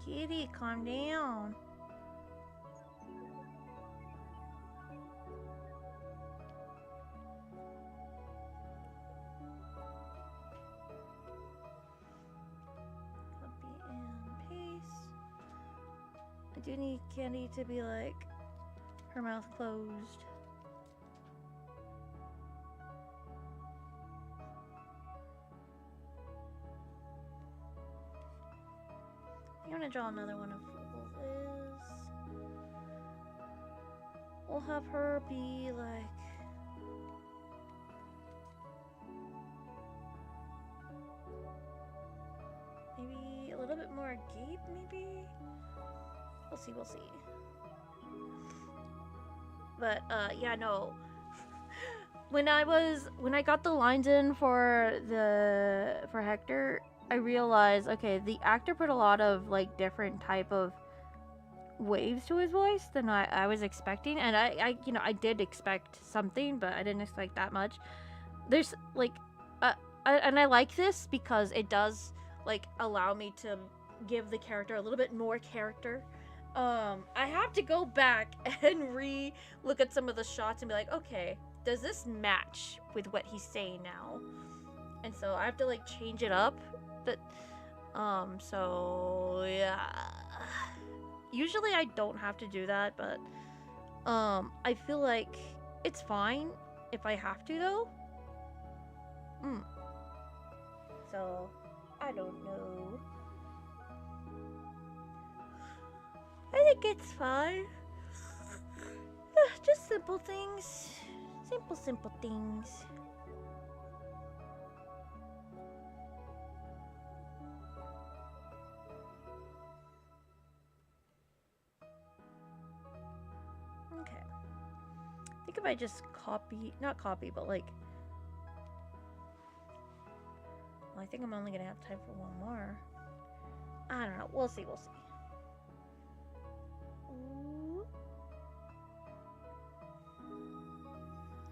Kitty, calm down. Copy and paste. I do need Candy to be like her mouth closed. I'm gonna draw another one of Liz. We'll have her be like maybe a little bit more agape, maybe? We'll see, we'll see. But yeah, no. When I got the lines in for Hector, I realized, okay, the actor put a lot of like different type of waves to his voice than I was expecting, and I you know, I did expect something, but I didn't expect that much. There's like and I like this because it does like allow me to give the character a little bit more character. I have to go back and look at some of the shots and be like, okay, does this match with what he's saying now? And so I have to like change it up. But So yeah. Usually I don't have to do that, but I feel like it's fine if I have to though. So I don't know. I think it's fine. Just simple things. Simple things. Okay. I think if I just not copy, but like, well, I think I'm only gonna have time for one more. I don't know. We'll see. Ooh.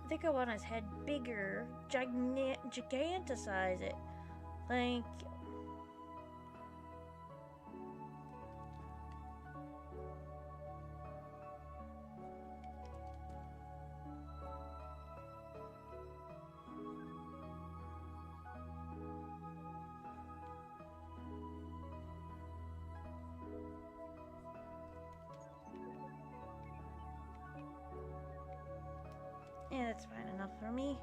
I think I want his head bigger, giganticize it. Thank you. Yeah, that's fine enough for me.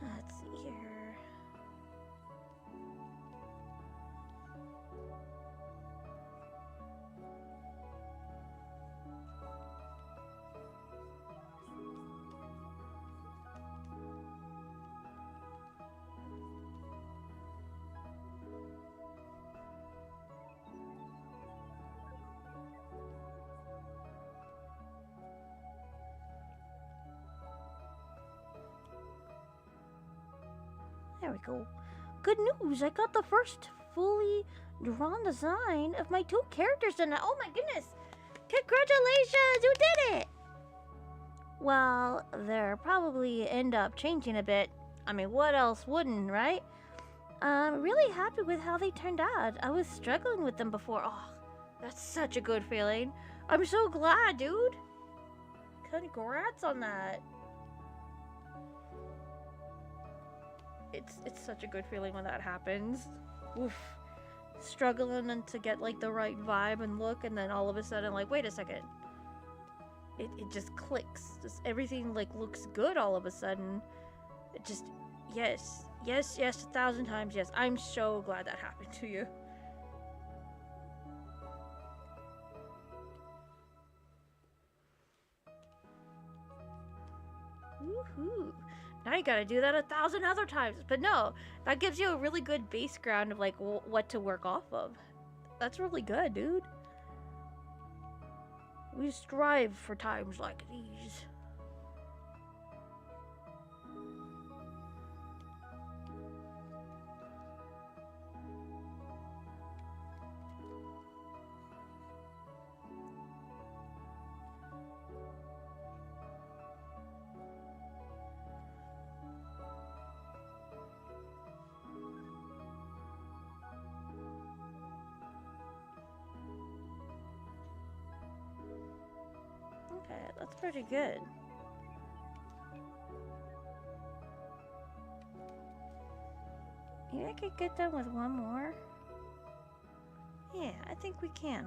Let's see here. There we go. Good news! I got the first fully drawn design of my two characters tonight. Oh my goodness! Congratulations! You did it! Well, they'll probably end up changing a bit. I mean, what else wouldn't, right? I'm really happy with how they turned out. I was struggling with them before. Oh, that's such a good feeling. I'm so glad, dude. Congrats on that. It's such a good feeling when that happens. Oof. Struggling to get like the right vibe and look, and then all of a sudden, like, wait a second. It just clicks. Just everything like looks good all of a sudden. It just yes, 1,000 times yes. I'm so glad that happened to you. Woohoo! Now you gotta do that 1,000 other times. But no, that gives you a really good base ground of like what to work off of. That's really good, dude. We strive for times like these. Okay, that's pretty good. Maybe I could get done with one more. Yeah, I think we can.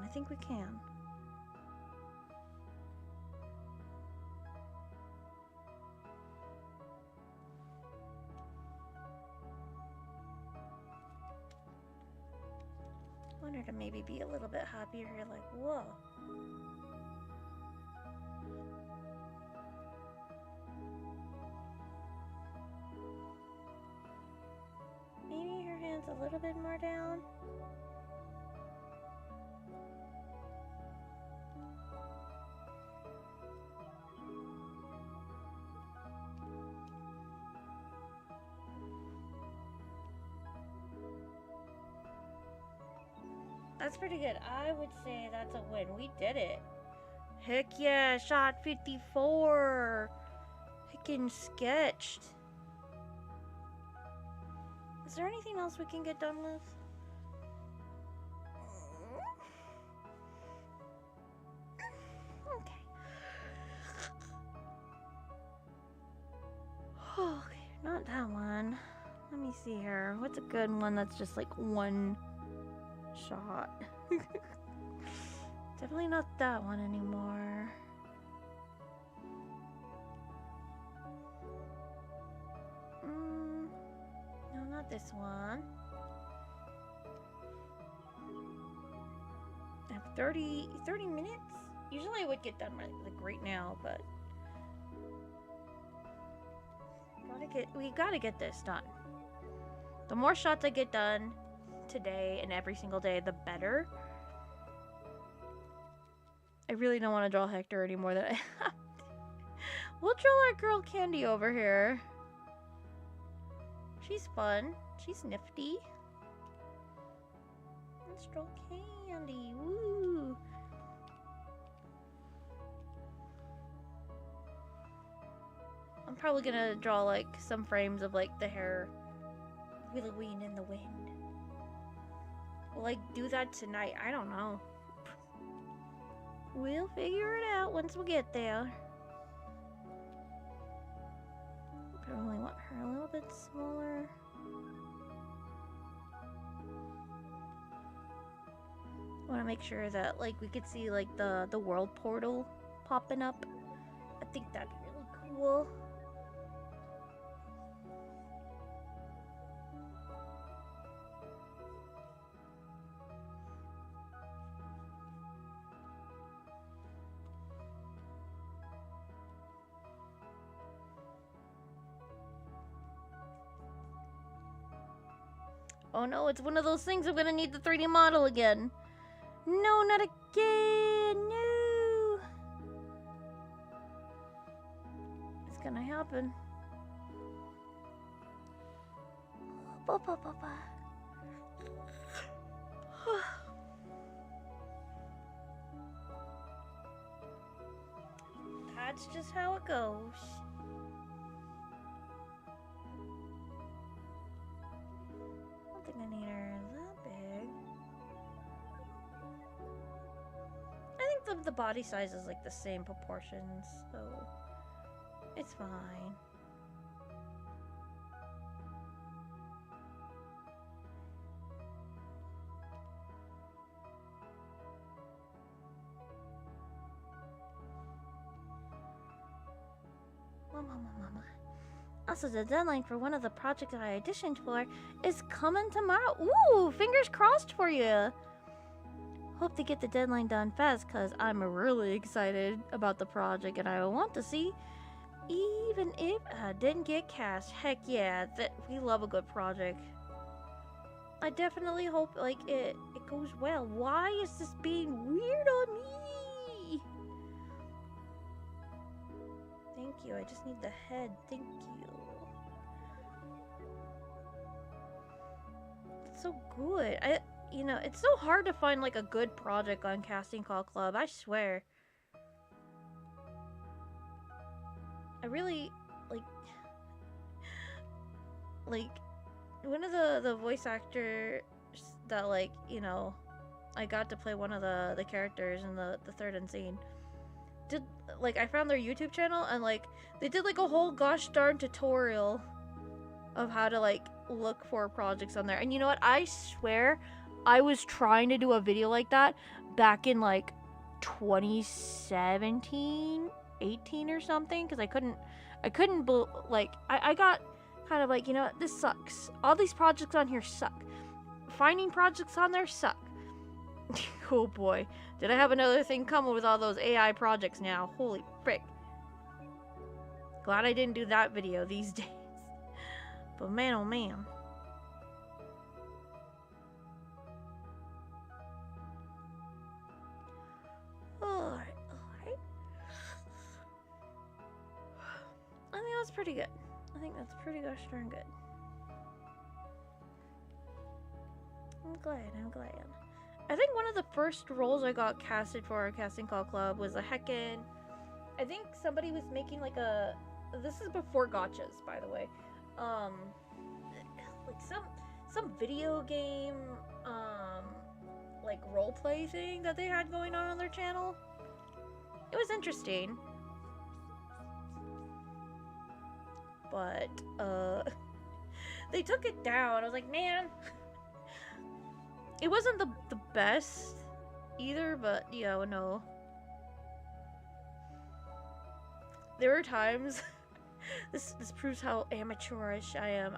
Wanted to maybe be a little bit happier here, like, whoa. Maybe her hand's a little bit more down. That's pretty good. I would say that's a win. We did it. Heck yeah, shot 54. Heckin' sketched. Is there anything else we can get done with? Okay. Okay, not that one. Let me see here. What's a good one that's just like one shot? Definitely not that one anymore. No, not this one. I have 30 minutes? Usually I would get done right now, but we gotta get this done. The more shots I get done today and every single day, the better. I really don't want to draw Hector anymore than I have. We'll draw our girl Candy over here. She's fun. She's nifty. Let's draw Candy. Woo! I'm probably gonna draw like some frames of like the hair willowing in the wind. Will I do that tonight? I don't know. We'll figure it out once we get there. Probably want her a little bit smaller. Want to make sure that like we could see like the world portal popping up. I think that'd be really cool. Oh no, it's one of those things I'm gonna need the 3D model again. No, not again! No! It's gonna happen. That's just how it goes. I don't think I need her that big. I think the body size is like the same proportions, so it's fine. Mama. Also, the deadline for one of the projects I auditioned for is coming tomorrow. Ooh, fingers crossed for you. Hope to get the deadline done fast because I'm really excited about the project and I want to see even if I didn't get cast. Heck yeah, we love a good project. I definitely hope like it goes well. Why is this being weird on me? Thank you. I just need the head. Thank you. It's so good. You know, it's so hard to find like a good project on Casting Call Club. I swear. I really like one of the voice actors that like, you know, I got to play one of the characters in the third unseen. Did like I found their YouTube channel and like they did like a whole gosh darn tutorial of how to like look for projects on there. And you know what? I swear I was trying to do a video like that back in like 2017, 18 or something because I couldn't like I got kind of like, you know what? This sucks. All these projects on here suck. Finding projects on there suck. Oh boy. Did I have another thing coming with all those AI projects now? Holy frick. Glad I didn't do that video these days. But man, oh man. Alright. I think that's pretty good. I think that's pretty gosh darn good. I'm glad. I think one of the first roles I got casted for a casting call club was a heckin'. I think somebody was making like a. This is before gotchas, by the way. Like some video game, like role play thing that they had going on their channel. It was interesting, but they took it down. I was like, man, it wasn't the best either, but yeah, no. There were times this proves how amateurish I am.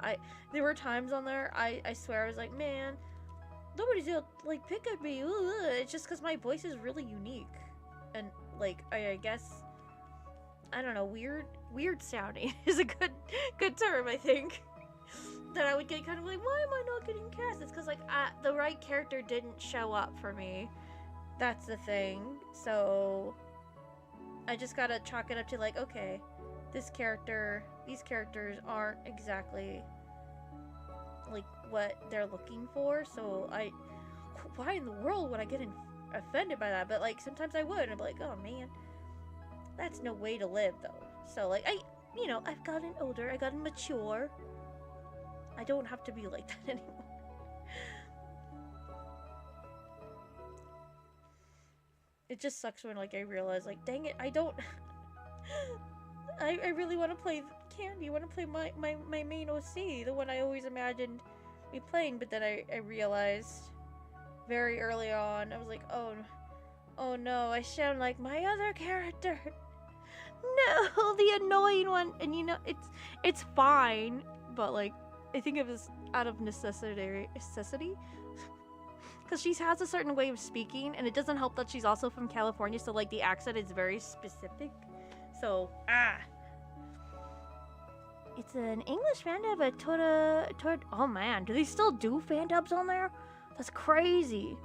There were times on there I swear I was like, man, nobody's gonna like pick at me. Ugh. It's just because my voice is really unique, and like I guess I don't know, weird sounding is a good term, I think. That I would get kind of like, why am I not getting cast? It's because like the right character didn't show up for me. That's the thing. So I just gotta chalk it up to like, okay, these characters aren't exactly like what they're looking for. So why in the world would I get offended by that? But like sometimes I would, and I'd be like, oh man, that's no way to live though. So like I've gotten older, I gotten mature. I don't have to be like that anymore. It just sucks when like I realize like, dang it, I don't. I really want to play Candy. I want to play my main OC, the one I always imagined me playing. But then I realized very early on, I was like, oh no, I sound like my other character. No, the annoying one. And it's fine, but like I think it was out of necessity. Because she has a certain way of speaking, and it doesn't help that she's also from California, so like the accent is very specific. So it's an English fan dub, but oh man, do they still do fan dubs on there? That's crazy.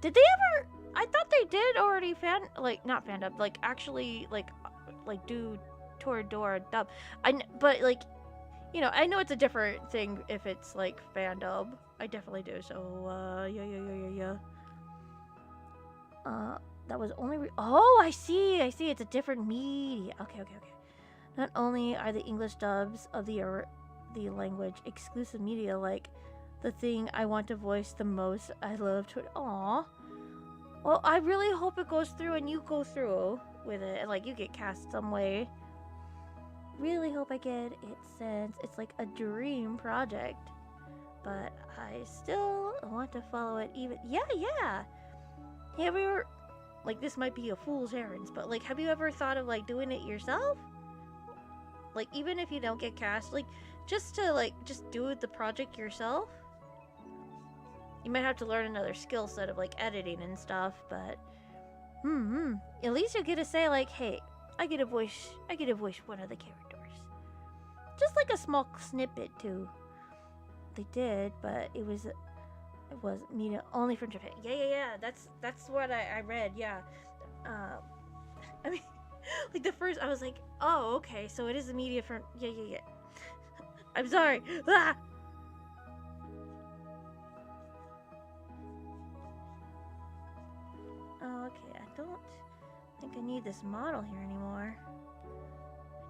Did they ever? I thought they did already not fan dub, like actually like do Toradora dub. But like, I know it's a different thing if it's like fan dub. I definitely do. So yeah. That was only. Oh, I see. It's a different media. Okay. Not only are the English dubs of the language exclusive media, like the thing I want to voice the most, I love to. Aw. Well, I really hope it goes through and you go through with it, and like you get cast some way. Really hope I get it, since it's like a dream project. But I still want to follow it even. Yeah. Have you ever, like, this might be a fool's errand, but like, have you ever thought of like doing it yourself? Like, even if you don't get cast, like, just do the project yourself. You might have to learn another skill set of like editing and stuff, but at least you get to say like, hey, I get to voice one of the characters. Just like a small snippet too. They did, but it was media only from Japan. Yeah. That's what I read. Yeah. I mean, like the first, I was like, oh, okay, so it is a media from. Yeah. I'm sorry. Ah! Okay, I don't think I need this model here anymore.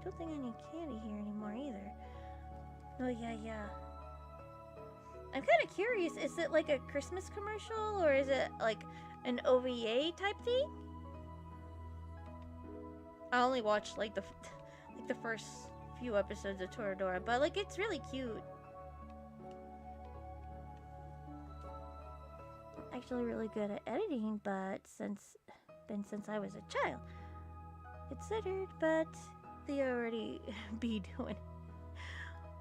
I don't think I need Candy here anymore either. Oh yeah. I'm kind of curious, is it like a Christmas commercial, or is it like an OVA type thing? I only watched like the first few episodes of Toradora, but like it's really cute. I'm actually really good at editing, but since I was a child, considered, but they already be doing it.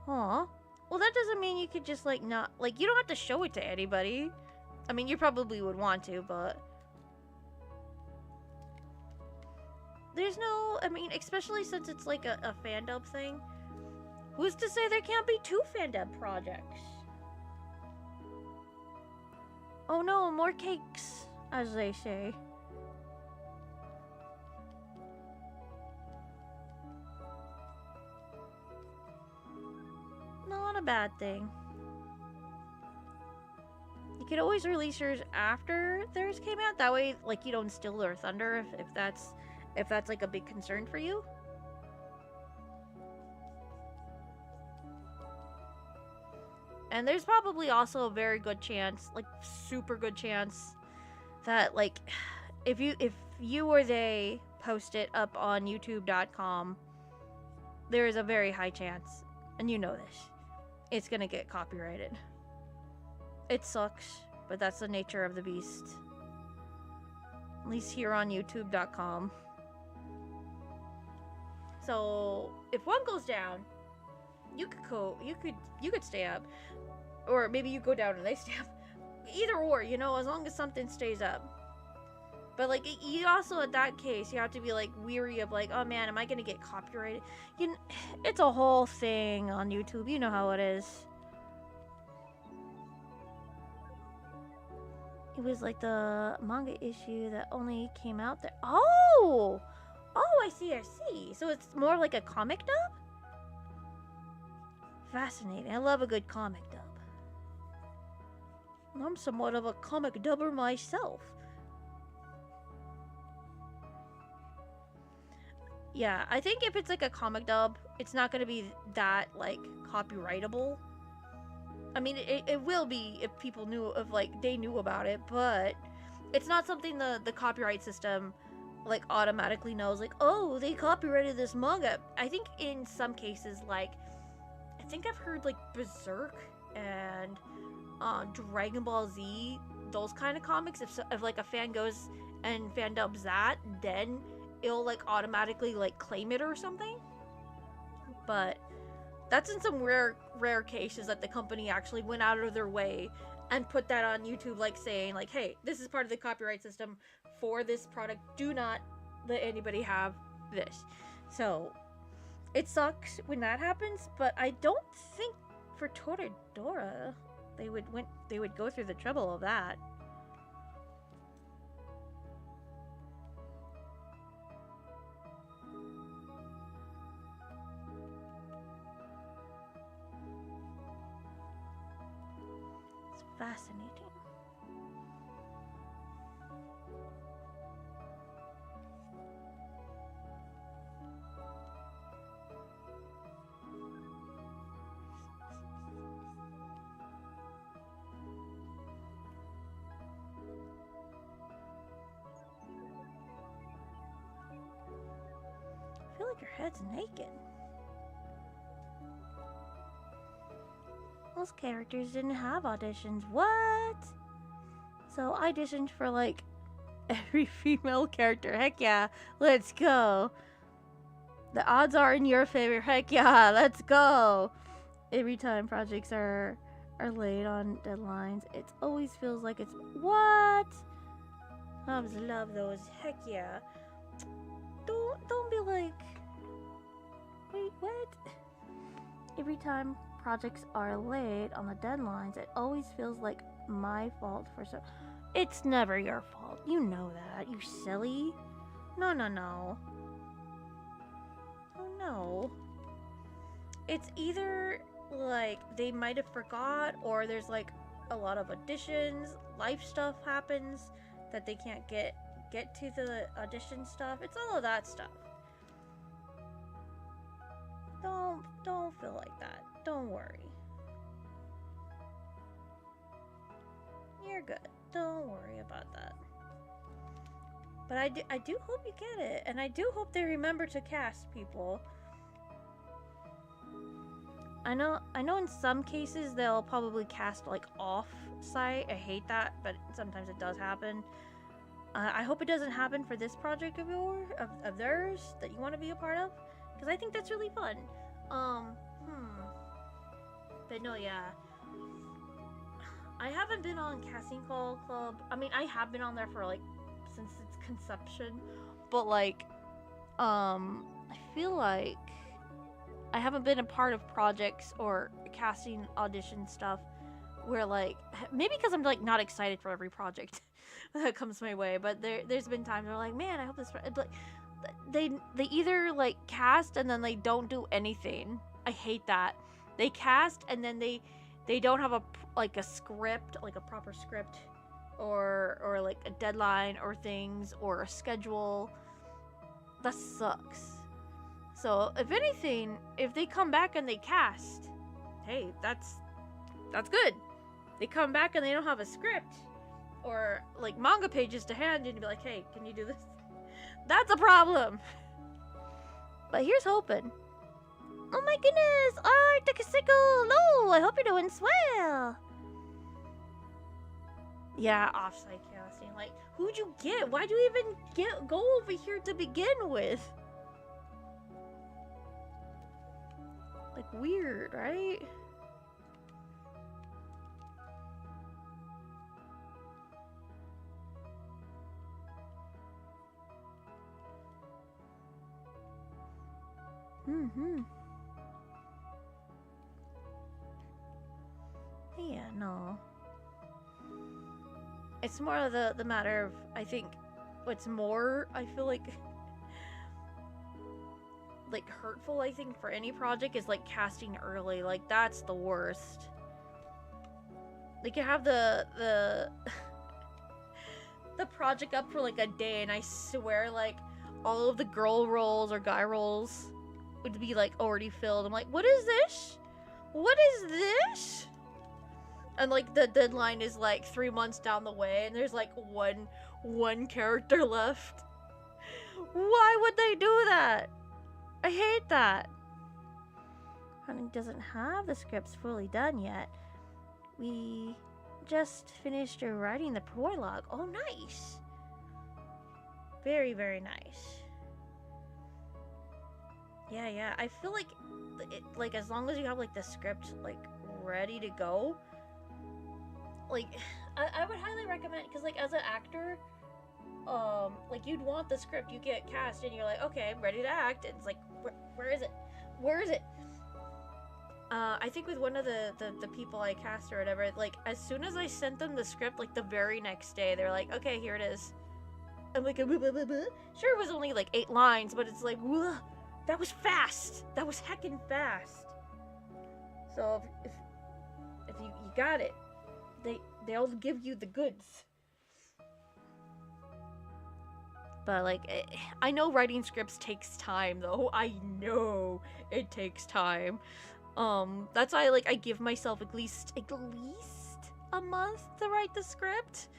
Aw. Well, that doesn't mean you could just like not, like, you don't have to show it to anybody. I mean, you probably would want to, but there's no, I mean, especially since it's like a fan dub thing. Who's to say there can't be 2 fan dub projects? Oh no, more cakes, as they say. Not a bad thing. You could always release yours after theirs came out. That way, like, you don't steal their thunder if that's like a big concern for you. And there's probably also a very good chance, like super good chance, that like if you or they post it up on youtube.com, there is a very high chance, and you know this, it's gonna get copyrighted. It sucks, but that's the nature of the beast. At least here on youtube.com. So if one goes down, you could stay up. Or maybe you go down and they stay up. Either or, you know, as long as something stays up. But, like, you also, in that case, you have to be, like, weary of, like, oh, man, am I gonna get copyrighted? It's a whole thing on YouTube. You know how it is. It was, like, the manga issue that only came out there. Oh! Oh, I see. So it's more like a comic dub? Fascinating. I love a good comic dub. I'm somewhat of a comic dubber myself. Yeah, I think if it's like a comic dub, it's not going to be that, like, copyrightable. I mean, it will be if people knew, they knew about it, but it's not something the copyright system, like, automatically knows, like, oh, they copyrighted this manga. I think in some cases, like, I think I've heard, like, Berserk and Dragon Ball Z, those kind of comics, if like a fan goes and fan dubs that, then it'll like automatically like claim it or something. But that's in some rare cases that the company actually went out of their way and put that on YouTube, like saying like, hey, this is part of the copyright system for this product, do not let anybody have this. So it sucks when that happens, but I don't think for Toradora they would go through the trouble of that. It's fascinating. I feel like your head's naked. Those characters didn't have auditions. What? So I auditioned for like every female character. Heck yeah, let's go. The odds are in your favor. Heck yeah, let's go. Every time projects are late on deadlines, it always feels like it's what? Hubs love those. Heck yeah. Don't be like, wait, what? Every time projects are late on the deadlines, it always feels like my fault for so. It's never your fault. You know that. You silly. No. Oh no. It's either like they might have forgot, or there's like a lot of auditions, life stuff happens that they can't get to the audition stuff. It's all of that stuff. Don't feel like that. Don't worry. You're good. Don't worry about that. But I do hope you get it, and I do hope they remember to cast people. I know in some cases they'll probably cast like off-site. I hate that, but sometimes it does happen. I hope it doesn't happen for this project of theirs that you want to be a part of, because I think that's really fun. But no, yeah. I haven't been on Casting Call Club. I mean, I have been on there for like since its conception, but like, I feel like I haven't been a part of projects or casting audition stuff where like, maybe because I'm like not excited for every project that comes my way, but there's been times where like, man, I hope this, like, they either like cast and then they don't do anything. I hate that. They cast and then they they don't have like a script, like a proper script, or like a deadline or things or a schedule. That sucks. So if anything, if they come back and they cast, hey, that's good. They come back and they don't have a script or like manga pages to hand and be like, hey, can you do this? That's a problem. But here's hoping. Oh my goodness, Art Takasiko, hello, I hope you're doing swell. Yeah, offsite casting. Like, who'd you get? Why'd you even go over here to begin with? Like, weird, right? Yeah, no. It's more of the matter of, I think, what's more, I feel like hurtful, I think, for any project is like casting early. Like, that's the worst. Like, you have the the project up for like a day, and I swear, like, all of the girl roles or guy roles would be like already filled. I'm like, what is this? What is this? And like the deadline is like 3 months down the way, and there's like one character left. Why would they do that? I hate that. Honey doesn't have the scripts fully done yet. We just finished writing the prologue. Oh, nice. Very, very nice. Yeah. I feel like, like as long as you have like the script like ready to go, like I would highly recommend, because like as an actor, like you'd want the script, you get cast and you're like, okay, I'm ready to act. It's like, where is it? Where is it? I think with one of the people I cast or whatever, like as soon as I sent them the script, like the very next day, they're like, okay, here it is. I'm like, sure, it was only like 8 lines, but it's like, that was fast. That was heckin' fast. So if you got it, they'll give you the goods. But like, I know writing scripts takes time, though. I know it takes time. That's why I give myself at least a month to write the script.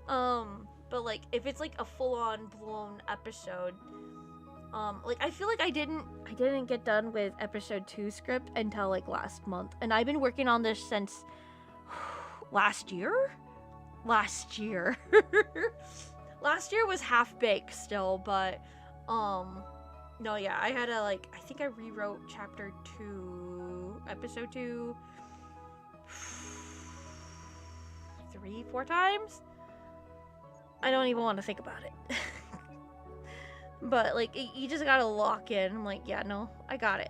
But like if it's like a full-on blown episode, like I feel like I didn't get done with episode 2 script until like last month, and I've been working on this since last year. Last year was half baked still, but no, yeah, I had I think I rewrote chapter 2, episode 2 3-4 times. I don't even want to think about it. But like you just gotta lock in. I'm like, yeah, no, I got it.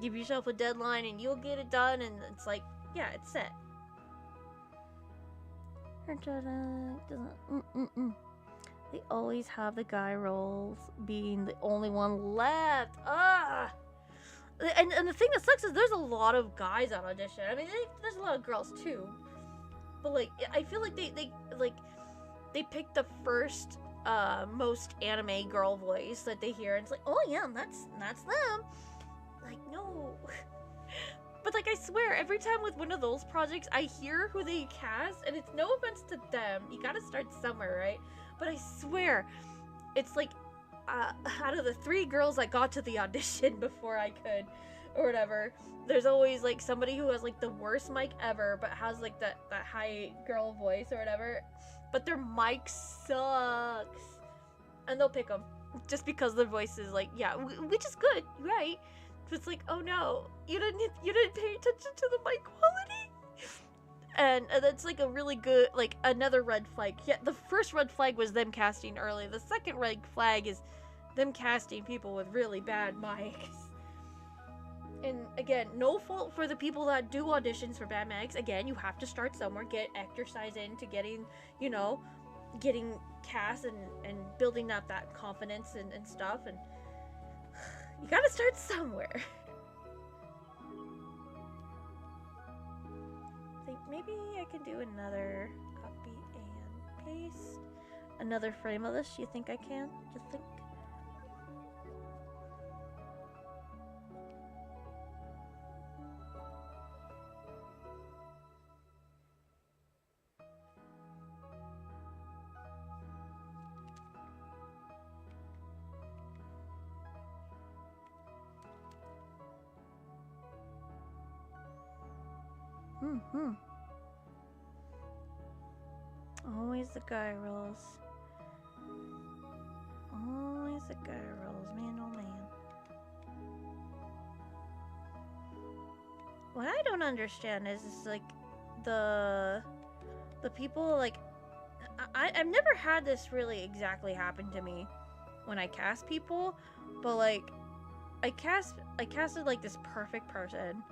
Give yourself a deadline and you'll get it done, and it's like, yeah, it's set. They always have the guy roles being the only one left. And the thing that sucks is there's a lot of guys on audition. I mean, there's a lot of girls too, but like I feel like they pick the first most anime girl voice that they hear, and it's like, oh yeah, that's them. Like, no. But like I swear, every time with one of those projects, I hear who they cast, and it's no offense to them. You gotta start somewhere, right? But I swear, it's like out of the 3 girls that got to the audition before I could, or whatever, there's always like somebody who has like the worst mic ever, but has like that high girl voice or whatever, but their mic sucks, and they'll pick them just because their voice is like, yeah, which is good, right? But it's like, oh no, you didn't pay attention to the mic quality. And that's like a really good, like, another red flag. Yeah, the first red flag was them casting early. The second red flag is them casting people with really bad mics. And again, no fault for the people that do auditions for bad mics. Again, you have to start somewhere, get exercise into getting, getting cast and building up that confidence and stuff. And you gotta start somewhere. maybe I can do another copy and paste. Another frame of this. You think I can? You think? Always the guy rolls. Always the guy rolls, man, oh man. What I don't understand is like the people like I've never had this really exactly happen to me when I cast people, but like I casted like this perfect person.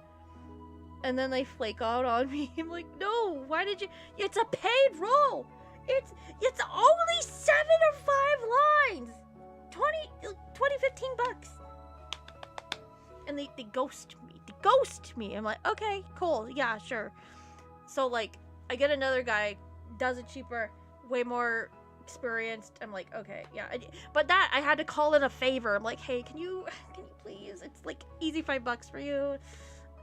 And then they flake out on me. I'm like, no, why did you? It's a paid role. It's only 7 or 5 lines. 15 bucks. And they ghost me. They ghost me. I'm like, okay, cool, yeah, sure. So like, I get another guy, does it cheaper, way more experienced. I'm like, okay, yeah. But that I had to call in a favor. I'm like, hey, can you please? It's like easy $5 for you.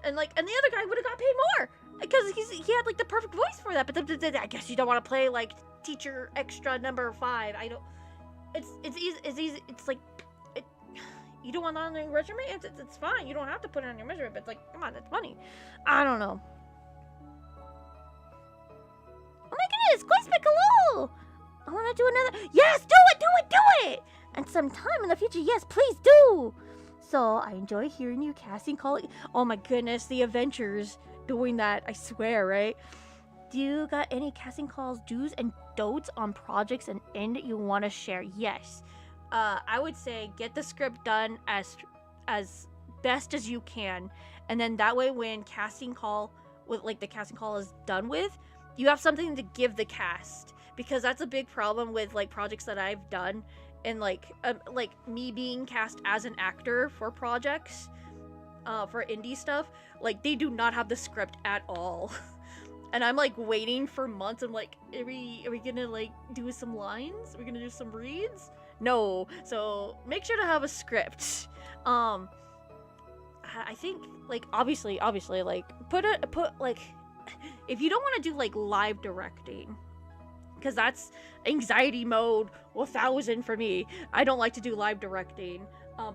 And the other guy would have got paid more because he had like the perfect voice for that. But I guess you don't want to play like teacher extra number 5. I don't. It's easy. It's like you don't want that on your resume. It's fine. You don't have to put it on your resume. But it's like, come on, that's money. I don't know. Oh my goodness, Quest Piccolo! I want to do another. Yes, do it! And sometime in the future, yes, please do. So, I enjoy hearing you casting call. Oh my goodness, the Adventures doing that, I swear, right? Do you got any casting calls, do's and don'ts on projects and end you want to share? Yes. I would say get the script done as best as you can. And then that way when casting call, with like the casting call is done with, you have something to give the cast. Because that's a big problem with like projects that I've done. And like me being cast as an actor for projects, for indie stuff, like they do not have the script at all, and I'm like waiting for months. I'm like, are we gonna like do some lines? Are we gonna do some reads? No. So make sure to have a script. I think like obviously like put like if you don't want to do like live directing, because that's anxiety mode 1000 for me. I don't like to do live directing.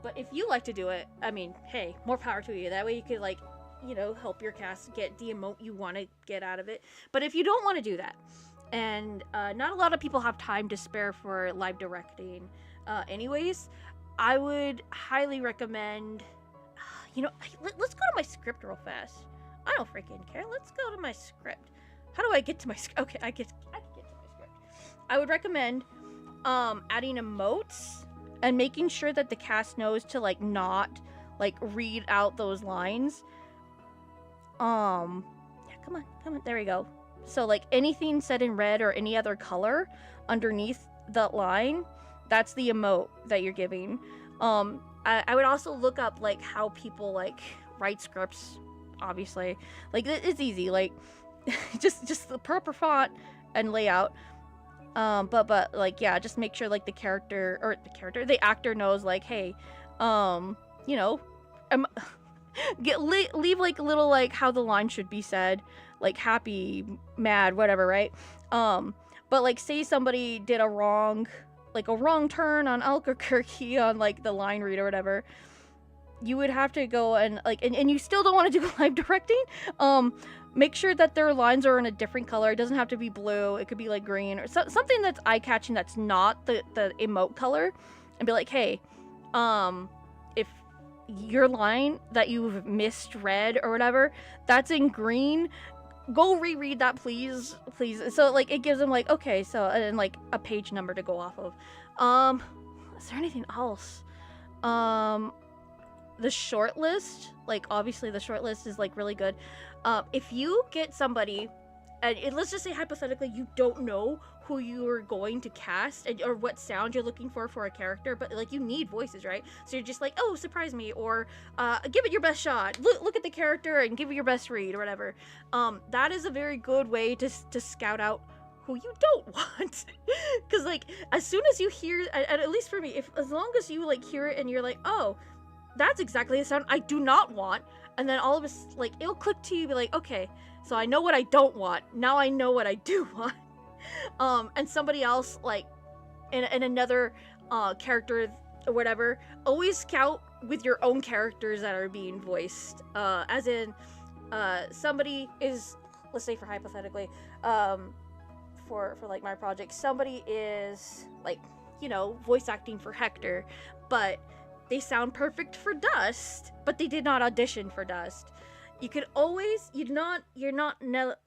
But if you like to do it, I mean, hey, more power to you. That way you could, like, you know, help your cast get the emote you want to get out of it. But if you don't want to do that, and not a lot of people have time to spare for live directing anyways, I would highly recommend, you know, let's go to my script real fast. I don't freaking care. Let's go to my script. How do I get to my script? Okay, I can get to my script. I would recommend adding emotes and making sure that the cast knows to like not like read out those lines. Yeah, come on, there we go. So like anything said in red or any other color underneath the line, that's the emote that you're giving. I would also look up like how people like write scripts. Obviously, like it's easy, like just the proper font and layout. But like, yeah, just make sure like the actor knows like, hey, you know, leave like a little like how the line should be said, like happy, mad, whatever, right? But like say somebody did a wrong turn on Albuquerque on like the line read or whatever, you would have to go and like, and you still don't want to do live directing. Make sure that their lines are in a different color. It doesn't have to be blue. It could be like green or something that's eye-catching that's not the emote color. And be like, hey, if your line that you've misread or whatever, that's in green, go reread that, please. So like it gives them like, okay, so and like a page number to go off of. Is there anything else? The short list, like obviously the short list is like really good. If you get somebody, and let's just say hypothetically you don't know who you're going to cast or what sound you're looking for a character, but like you need voices, right? So you're just like, oh, surprise me, or give it your best shot. Look at the character and give it your best read or whatever. That is a very good way to scout out who you don't want. Because like as soon as you hear, at least for me, if as long as you like hear it and you're like, oh, that's exactly the sound I do not want, and then all of us like it'll click to you, be like, okay, so I know what I don't want, now I know what I do want. And somebody else like in another character or whatever, always scout with your own characters that are being voiced, as in somebody is, let's say for hypothetically, for like my project, somebody is like, you know, voice acting for Hector, but they sound perfect for Dust, but they did not audition for Dust. You could always, you're not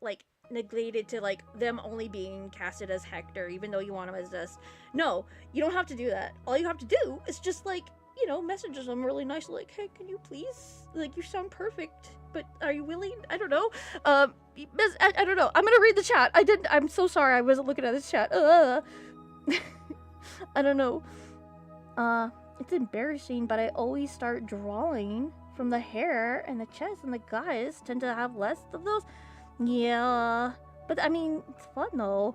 like neglected to like them only being casted as Hector, even though you want them as Dust. No, you don't have to do that. All you have to do is just like, you know, message them really nice, like, hey, can you please, like, you sound perfect, but are you willing? I don't know. I don't know. I'm gonna read the chat. I'm so sorry. I wasn't looking at this chat. I don't know. It's embarrassing, but I always start drawing from the hair and the chest, and the guys tend to have less of those. Yeah, but I mean, it's fun though.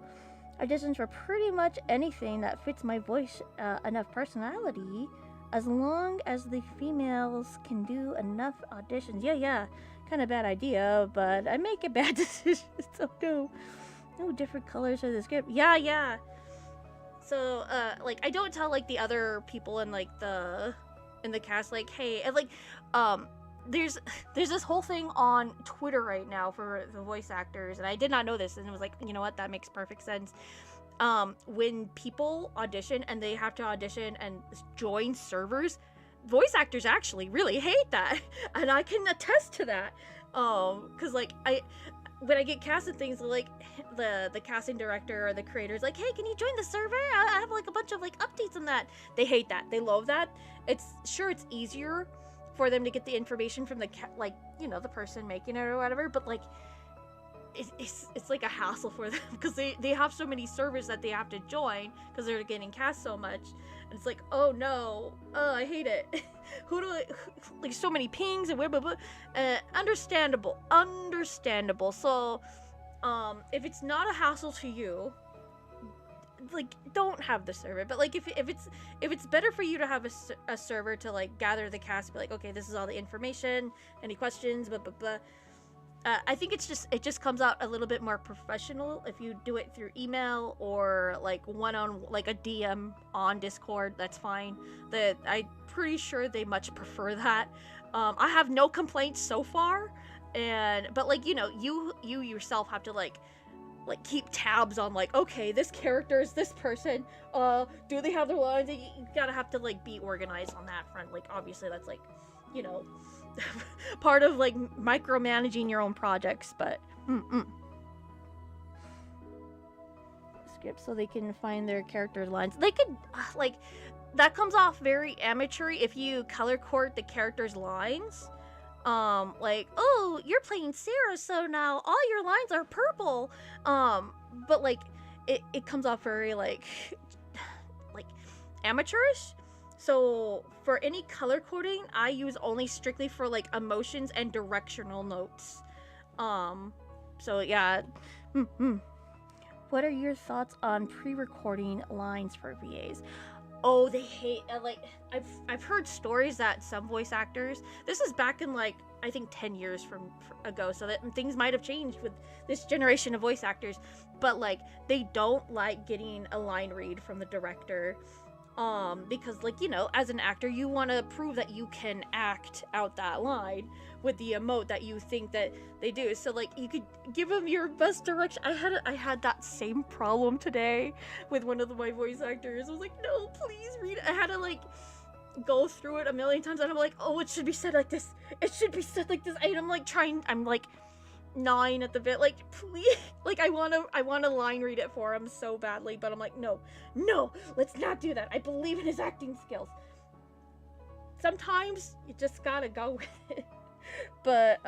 Auditions for pretty much anything that fits my voice, enough personality, as long as the females can do enough auditions. Yeah, kind of bad idea, but I make a bad decision, so no different colors for the script. Yeah. So, like, I don't tell, like, the other people in, like, in the cast, like, hey, and, like, there's this whole thing on Twitter right now for the voice actors, and I did not know this, and it was like, you know what, that makes perfect sense. When people audition, and they have to audition and join servers, voice actors actually really hate that, and I can attest to that, because, like, when I get casted things, like the casting director or the creators, like, hey, can you join the server? I have like a bunch of like updates on that. They hate that. They love that. It's easier for them to get the information from the like, you know, the person making it or whatever, but like it's like a hassle for them because they have so many servers that they have to join because they're getting cast so much, and it's like, oh no, I hate it. Like so many pings and blah blah blah. Understandable. So if it's not a hassle to you, like, don't have the server. But like if it's better for you to have a server to like gather the cast, be like, okay, this is all the information, any questions, blah blah blah. I think it just comes out a little bit more professional if you do it through email or like like a DM on Discord. That's fine. I'm pretty sure they much prefer that. I have no complaints so far, but like, you know, you yourself have to like keep tabs on like, okay, this character is this person. Do they have their lines? You gotta have to like be organized on that front. Like, obviously that's like, you know, part of like micromanaging your own projects, but script so they can find their character lines. They could like, that comes off very amateur if you color court the character's lines. Like, oh, you're playing Sarah, so now all your lines are purple. But like it comes off very like amateurish. So for any color coding, I use only strictly for like emotions and directional notes. So yeah. What are your thoughts on pre-recording lines for VAs? Oh, they hate, like, I've heard stories that some voice actors, this is back in like, I think 10 years ago, so that things might have changed with this generation of voice actors, but like, they don't like getting a line read from the director. Because like, you know, as an actor, you want to prove that you can act out that line with the emote that you think that they do. So like, you could give them your best direction. I had that same problem today with one of my voice actors. I was like, no, please read it. I had to like go through it a million times, and I'm like, oh, it should be said like this. It should be said like this. And I'm like gnawing at the bit, like, please, like, I want to line read it for him so badly, but I'm like, no, let's not do that. I believe in his acting skills. Sometimes you just gotta go with it. But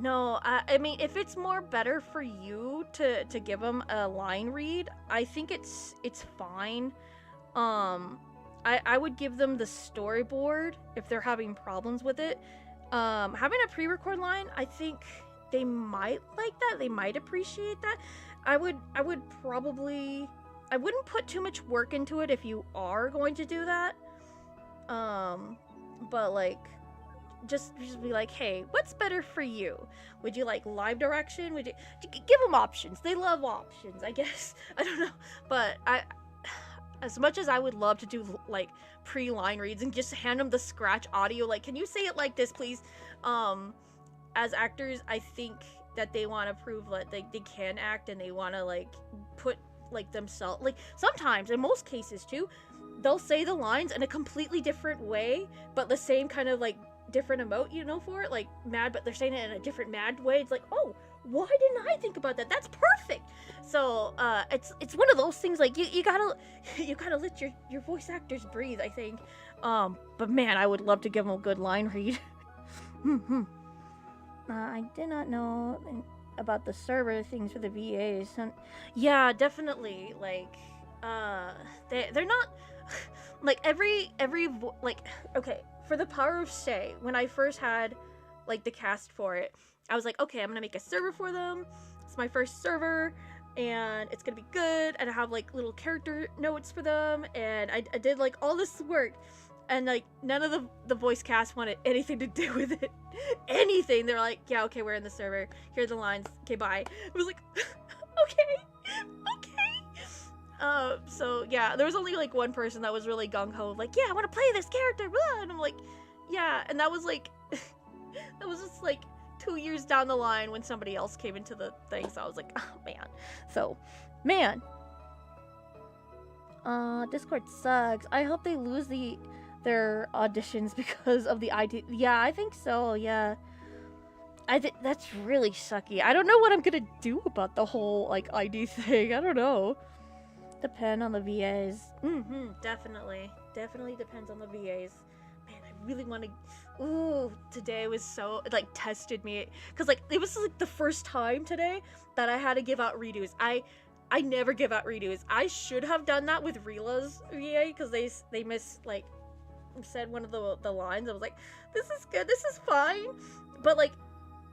No, I mean, if it's more better for you to give them a line read, I think it's fine. Um, I would give them the storyboard if they're having problems with it. Having a pre-record line, I think they might like that. They might appreciate that. I would probably, I wouldn't put too much work into it if you are going to do that. But like, just be like, hey, what's better for you? Would you like live direction? Would you give them options? They love options, I guess. I don't know, but as much as I would love to do like pre-line reads and just hand them the scratch audio, like, can you say it like this, please? As actors, I think that they want to prove that they can act, and they want to like put like themselves, like sometimes in most cases too, they'll say the lines in a completely different way, but the same kind of like different emote, you know, for it, like mad, but they're saying it in a different mad way. It's like, oh, why didn't I think about that? That's perfect. So it's one of those things, like you gotta let your voice actors breathe, I think. But man, I would love to give them a good line read. I did not know about the server things for the VAs. Yeah, definitely. Like, they're not like like, okay, for the Power of Say, when I first had like the cast for it, I was like, okay, I'm gonna make a server for them. It's my first server, and it's gonna be good, and I have like little character notes for them, and I did like all this work, and like none of the voice cast wanted anything to do with it. Anything. They're like, yeah, okay, we're in the server, here are the lines, okay, bye. I was like, okay. So yeah, there was only like one person that was really gung-ho, like, yeah, I want to play this character, blah! And I'm like, yeah, and that was like that was just like 2 years down the line when somebody else came into the thing, so I was like, oh man. So man, Discord sucks. I hope they lose their auditions because of the ID. Yeah, I think so. Yeah, I think that's really sucky. I don't know what I'm gonna do about the whole like ID thing. I don't know. Depend on the VAs. Definitely depends on the VAs. Man, I really want to. Ooh, today was so, it like tested me, because like it was like the first time today that I had to give out redos. I never give out redos. I should have done that with Rila's VA, because they like said one of the lines. I was like, this is good, this is fine, but like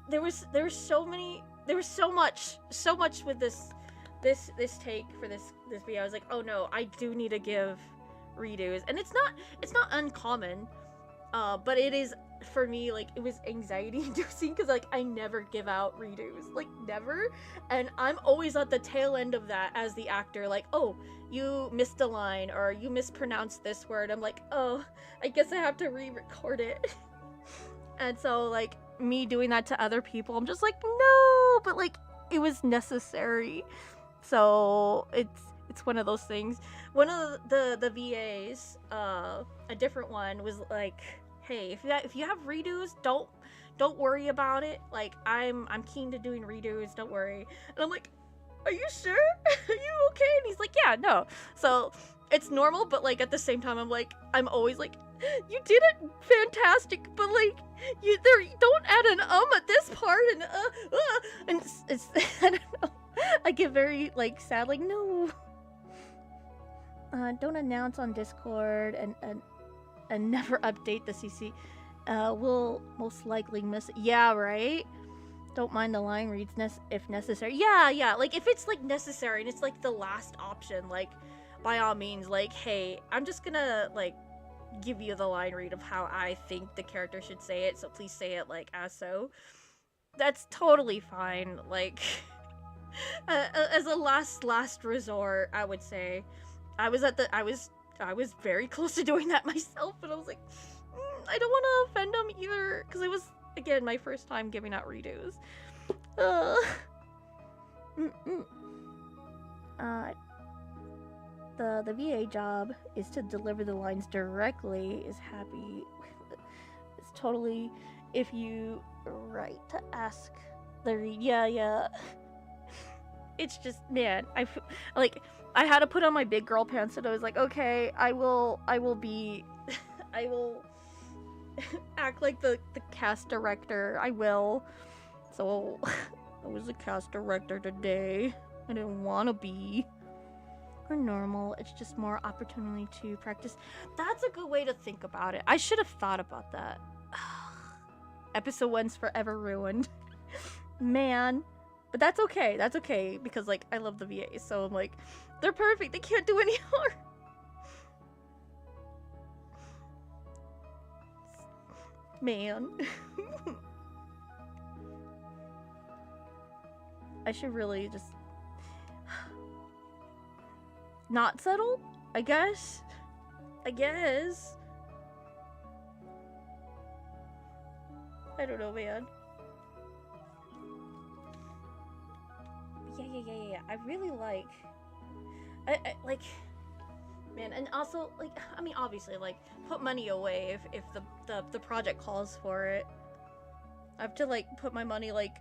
there was so much with this take for this video. I was like, oh no, I do need to give redos, and it's not uncommon, but it is, for me, like, it was anxiety inducing, because like I never give out redos, like never, and I'm always at the tail end of that as the actor, like, oh, you missed a line, or you mispronounced this word. I'm like, oh, I guess I have to re-record it. And so like me doing that to other people, I'm just like, no, but like it was necessary. So it's one of those things. One of the VAs, a different one, was like, hey, if you have redos, don't worry about it. Like, I'm keen to doing redos, don't worry. And I'm like, are you sure? Are you okay? And he's like, yeah, no. So it's normal, but like at the same time, I'm always like, you did it fantastic, but like don't add an at this part, and it's I don't know. I get very like sad, like, no. Don't announce on Discord and never update the CC. We'll most likely miss it. Yeah, right? Don't mind the line reads if necessary. Yeah, like if it's like necessary and it's like the last option, like by all means, like, hey, I'm just gonna like give you the line read of how I think the character should say it, so please say it like as so. That's totally fine. Like as a last resort, I would say. I was very close to doing that myself, but I was like, I don't want to offend them either, because it was, again, my first time giving out redos. The VA job is to deliver the lines directly. Is happy. It's totally, if you write to ask the read. Yeah. It's just, man, I had to put on my big girl pants, and I was like, okay, I will act like the cast director. I will. So, I was a cast director today. I didn't want to be. Or normal, it's just more opportunity to practice. That's a good way to think about it. I should have thought about that. Episode 1's forever ruined. Man. But that's okay. That's okay. Because, like, I love the VAs. So I'm like, they're perfect. They can't do any more. Man. I should really just not settle? I guess. I don't know, man. Yeah. I really like... I like... Man, and also, like, I mean, obviously, like, put money away if the project calls for it. I have to, like, put my money, like...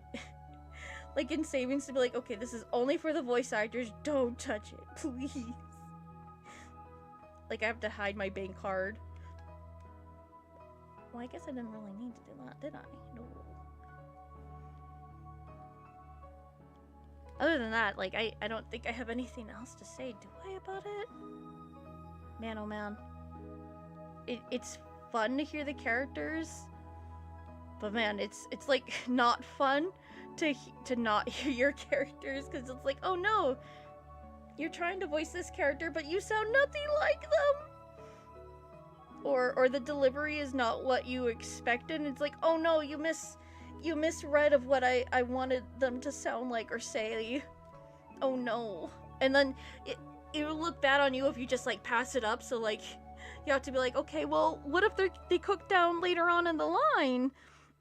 like, in savings to be like, okay, this is only for the voice actors, don't touch it, please. Like, I have to hide my bank card. Well, I guess I didn't really need to do that, did I? No. Other than that, like, I don't think I have anything else to say, do I, about it? Man, oh man. It's fun to hear the characters, but man, it's like, not fun to not hear your characters, because it's like, oh no, you're trying to voice this character, but you sound nothing like them! Or the delivery is not what you expected, and it's like, oh no, you misread of what I wanted them to sound like or say. Oh no. And then it'll look bad on you if you just, like, pass it up, so, like, you have to be like, okay, well, what if they cook down later on in the line?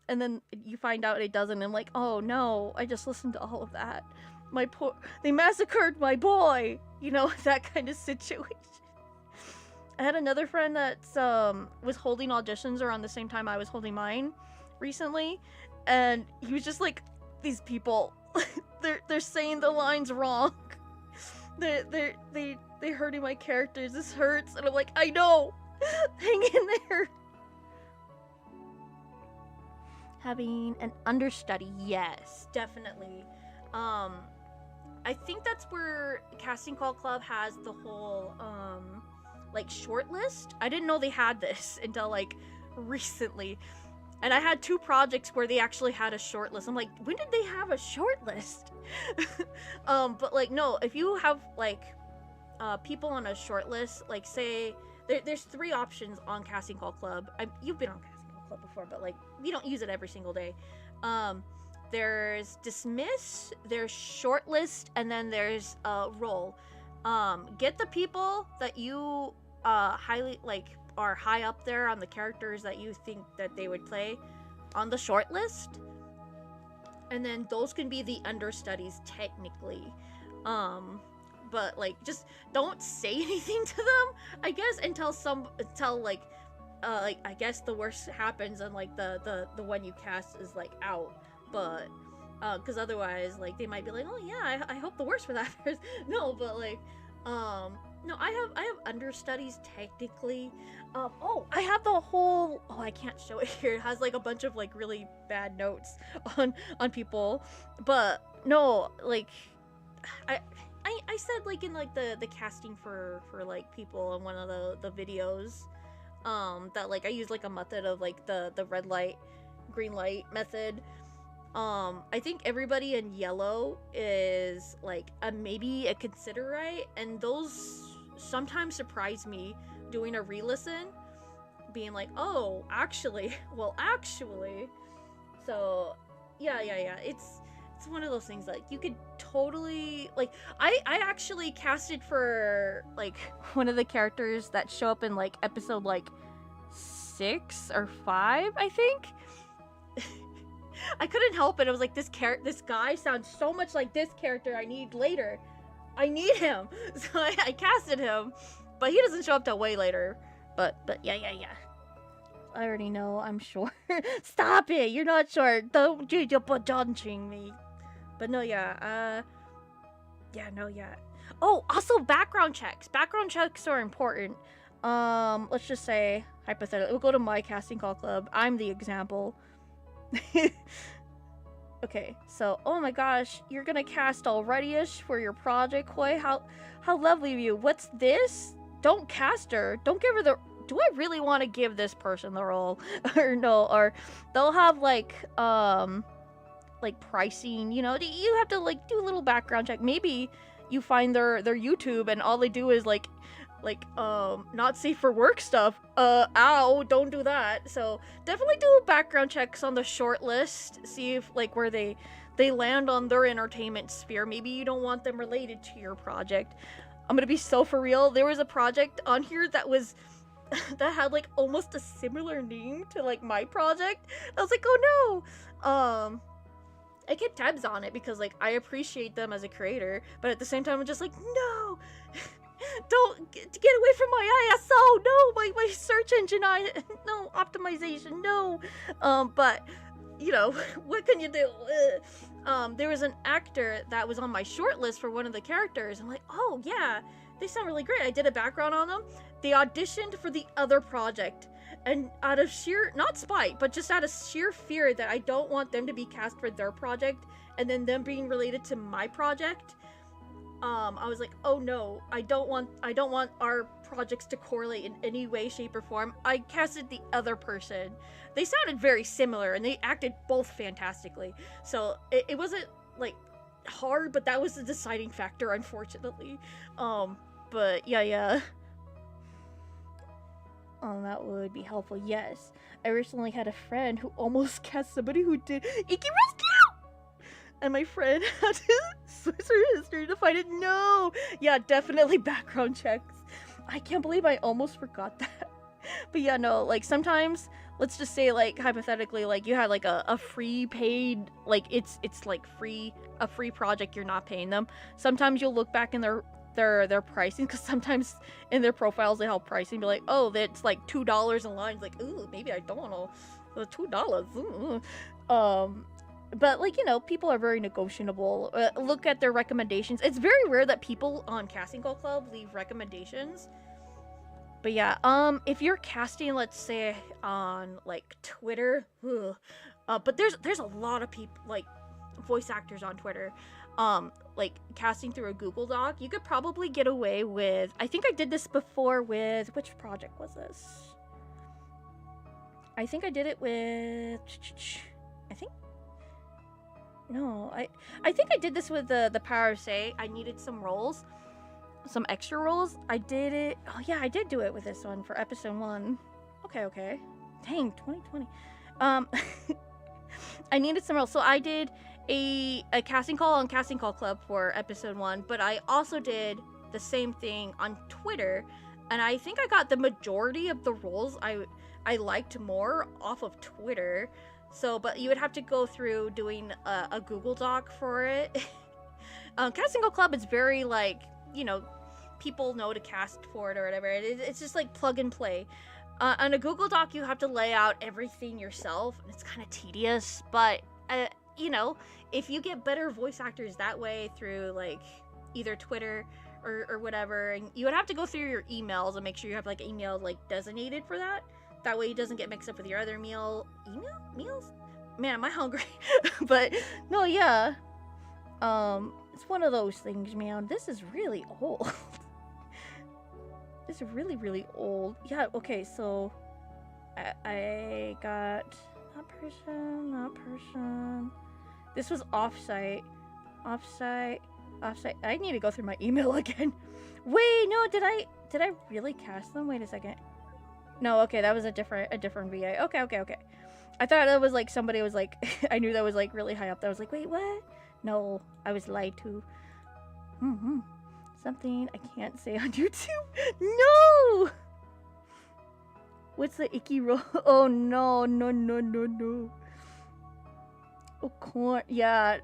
And then you find out it doesn't, and like, oh no, I just listened to all of that. They massacred my boy! You know, that kind of situation. I had another friend that was holding auditions around the same time I was holding mine recently, and he was just like, these people, they're saying the lines wrong. They're hurting my characters, this hurts, and I'm like, I know! Hang in there! Having an understudy, yes, definitely. I think that's where Casting Call Club has the whole, like, shortlist. I didn't know they had this until, like, recently. And I had 2 projects where they actually had a shortlist. I'm like, when did they have a shortlist? But, like, no, if you have, like, people on a shortlist, like, say, there's 3 options on Casting Call Club. You've been on Casting Call Club before, but, like, we don't use it every single day. There's dismiss, there's shortlist, and then there's roll. Get the people that you highly, like, are high up there on the characters that you think that they would play on the shortlist, and then those can be the understudies technically. But, like, just don't say anything to them, I guess, until like I guess the worst happens and, like, the one you cast is, like, out. But because otherwise, like, they might be like, oh yeah, I hope the worst for that. No, but, like, no, I have understudies technically. Oh, I have the whole, oh, I can't show it here. It has, like, a bunch of, like, really bad notes on people. But no, like, I said, like, in, like, the casting for like people in one of the videos, that, like, I use, like, a method of, like, the red light, green light method. I think everybody in yellow is, like, maybe a consider right, and those sometimes surprise me doing a re-listen, being like, oh, actually, so, yeah, it's one of those things, like, you could totally, like, I actually casted for, like, one of the characters that show up in, like, episode, like, 6 or 5, I think. I couldn't help it. I was like, this guy sounds so much like this character I need later. I need him. So I casted him, but he doesn't show up till way later. But yeah. I already know, I'm sure. Stop it! You're not sure. Don't you judging me. But no, yeah. Oh, also background checks. Background checks are important. Let's just say, hypothetically, we'll go to my casting call club. I'm the example. Okay, so, oh my gosh, you're gonna cast already-ish for your project, Koi? How lovely of you. What's this? Don't cast her. Don't give her the... Do I really want to give this person the role? Or no, or they'll have, like pricing, you know? You have to, like, do a little background check. Maybe you find their YouTube and all they do is, like, not safe for work stuff. Ow, don't do that. So definitely do background checks on the short list. See if, like, where they land on their entertainment sphere. Maybe you don't want them related to your project. I'm gonna be so for real. There was a project on here that was, that had, like, almost a similar name to, like, my project. I was like, oh no! I kept tabs on it because, like, I appreciate them as a creator, but at the same time, I'm just like, no! Don't get away from my ISO. No, my search engine. No optimization. No. But you know, what can you do? There was an actor that was on my short list for one of the characters. I'm like, oh yeah, they sound really great. I did a background on them. They auditioned for the other project, and out of sheer, not spite, but just out of sheer fear that I don't want them to be cast for their project and then them being related to my project. I was like, oh no, I don't want our projects to correlate in any way, shape, or form. I casted the other person. They sounded very similar, and they acted both fantastically. So it wasn't, like, hard, but that was the deciding factor, unfortunately. But yeah. Oh, that would be helpful, yes. I recently had a friend who almost cast somebody who did Iki Rescue! And my friend had to search her history to find it. No! Yeah, definitely background checks. I can't believe I almost forgot that. But yeah, no, like, sometimes, let's just say, like, hypothetically, like, you had, like, a free paid, like, it's like, a free project, you're not paying them. Sometimes you'll look back in their pricing, because sometimes in their profiles they have pricing, be like, oh, that's, like, $2 a line. It's like, ooh, maybe I don't know. $2. Ooh. But, like, you know, people are very negotiable. Look at their recommendations. It's very rare that people on Casting Call Club leave recommendations. But yeah, if you're casting, let's say, on, like, Twitter, but there's a lot of people, like, voice actors on Twitter, like, casting through a Google Doc, you could probably get away with, I think I did this before with, which project was this? I think I did it with, I think I did this with the Power of Say. I needed some roles, some extra roles. I did it. Oh yeah, I did do it with this one for episode 1. Okay. Dang, 2020. I needed some roles, so I did a casting call on Casting Call Club for episode 1, but I also did the same thing on Twitter, and I think I got the majority of the roles I liked more off of Twitter. So, but you would have to go through doing a Google Doc for it. Casting Call Club is very, like, you know, people know to cast for it or whatever. It's just like plug and play. On a Google Doc, you have to lay out everything yourself, and it's kind of tedious. But, you know, if you get better voice actors that way through, like, either Twitter or whatever, and you would have to go through your emails and make sure you have, like, email, like, designated for that. That way it doesn't get mixed up with your other meals? Man, am I hungry? But, no, yeah. It's one of those things, man. This is really old. This is really, really old. Yeah, okay, so I got that person. This was offsite. I need to go through my email again. Wait, no, did I really cast them? Wait a second. No, okay, that was a different VA. Okay. I thought that was, like, somebody was, like, I knew that was, like, really high up there. I was like, wait, what? No, I was lied to. Something I can't say on YouTube. No! What's the icky roll? Oh, no. Oh, corn. Yeah.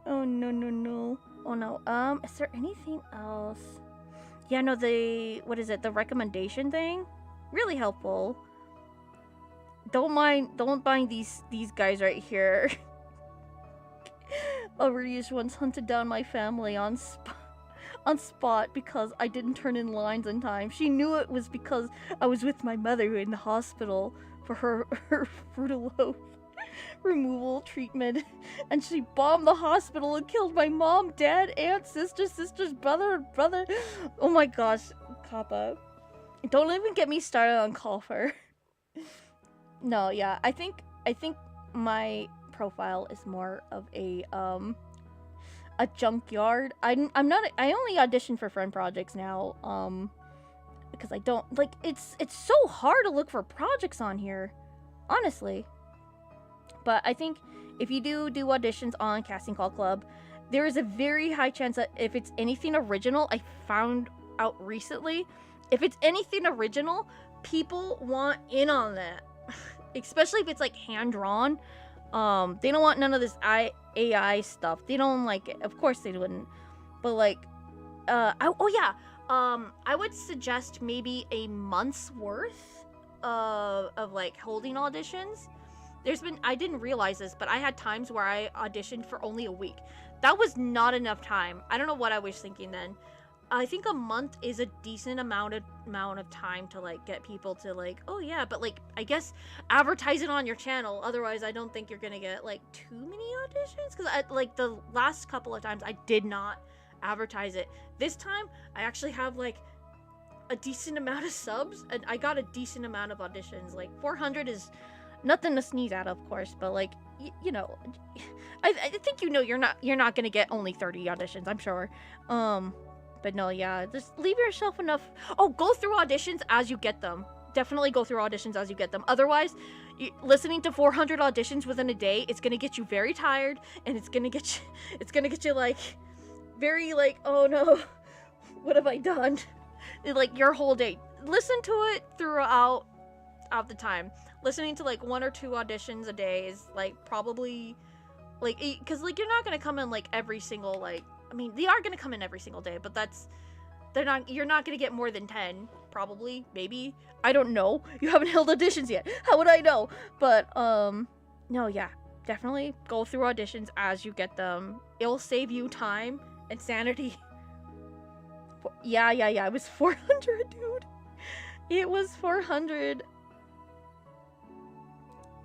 Oh, no. Oh, no. Is there anything else? Yeah, no, what is it, the recommendation thing? Really helpful. Don't mind these guys right here. Aurelius once hunted down my family on spot because I didn't turn in lines in time. She knew it was because I was with my mother in the hospital for her fruit loaf. removal treatment, and she bombed the hospital and killed my mom, dad, aunt, sister's brother. Oh my gosh, Kappa. Don't even get me started on Colfer. No, yeah, I think my profile is more of a junkyard. I'm not. I only audition for friend projects now. Because I don't like it's so hard to look for projects on here, honestly. But I think if you do auditions on Casting Call Club, there is a very high chance that if it's anything original, I found out recently, if it's anything original, people want in on that. Especially if it's like hand drawn. They don't want none of this AI stuff. They don't like it. Of course they wouldn't. But like, I would suggest maybe a month's worth of like holding auditions. I didn't realize this, but I had times where I auditioned for only a week. That was not enough time. I don't know what I was thinking then. I think a month is a decent amount of time to like get people to like, oh yeah, but like I guess advertise it on your channel. Otherwise, I don't think you're gonna get like too many auditions. Because like the last couple of times I did not advertise it. This time I actually have like a decent amount of subs and I got a decent amount of auditions. Like 400 is nothing to sneeze at, of course, but like you know, I think you're not gonna get only 30 auditions, I'm sure. But no, yeah, just leave yourself enough. Oh, go through auditions as you get them. Definitely go through auditions as you get them. Otherwise, listening to 400 auditions within a day, it's gonna get you very tired, and it's gonna get you like very like, oh no, what have I done? Like your whole day. Listen to it throughout the time. Listening to like 1 or 2 auditions a day is like probably like, because like you're not gonna come in like every single like. I mean, they are gonna come in every single day, but you're not gonna get more than 10, probably, maybe. I don't know. You haven't held auditions yet. How would I know? But, no, yeah. Definitely go through auditions as you get them. It'll save you time and sanity. Yeah, it was 400, dude. It was 400.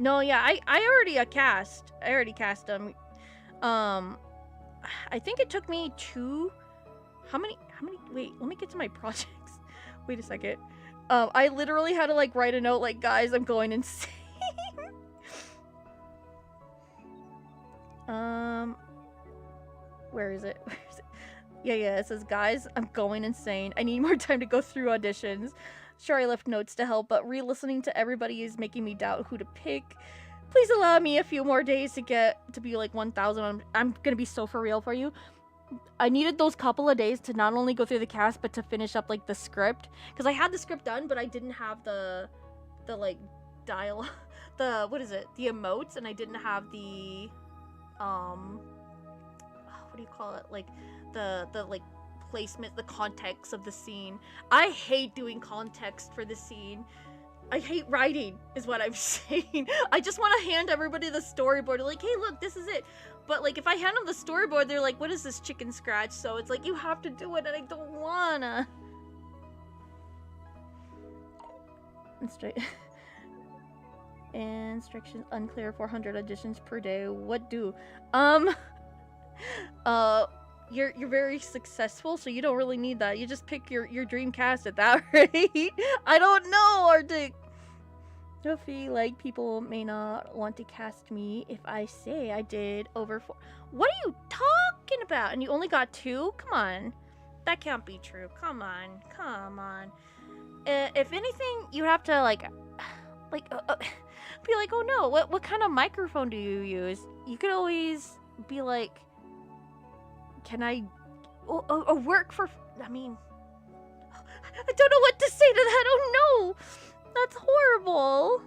No, yeah, I already cast. I already cast them. I think it took me how many, wait, let me get to my projects. Wait a second. I literally had to like write a note like, guys, I'm going insane. Where is it? Yeah, it says, guys, I'm going insane. I need more time to go through auditions. Sure, I left notes to help, but re-listening to everybody is making me doubt who to pick. Please allow me a few more days to get to be like 1,000. I'm gonna be so for real for you. I needed those couple of days to not only go through the cast, but to finish up like the script. Because I had the script done, but I didn't have the like dialogue, what is it? The emotes, and I didn't have the what do you call it? Like the like placement, the context of the scene. I hate doing context for the scene. I hate writing, is what I'm saying. I just want to hand everybody the storyboard. Like, hey, look, this is it. But, like, if I hand them the storyboard, they're like, what is this chicken scratch? So it's like, you have to do it, and I don't wanna. Instructions unclear. 400 auditions per day. What do? You're very successful, so you don't really need that. You just pick your dream cast at that rate. I don't know, Arctic. I feel like people may not want to cast me if I say I did over 4. What are you talking about? And you only got 2? Come on. That can't be true. Come on. If anything, you have to be like, oh no, what kind of microphone do you use? You could always be like, can I work for, I mean, I don't know what to say to that. Oh no, that's horrible.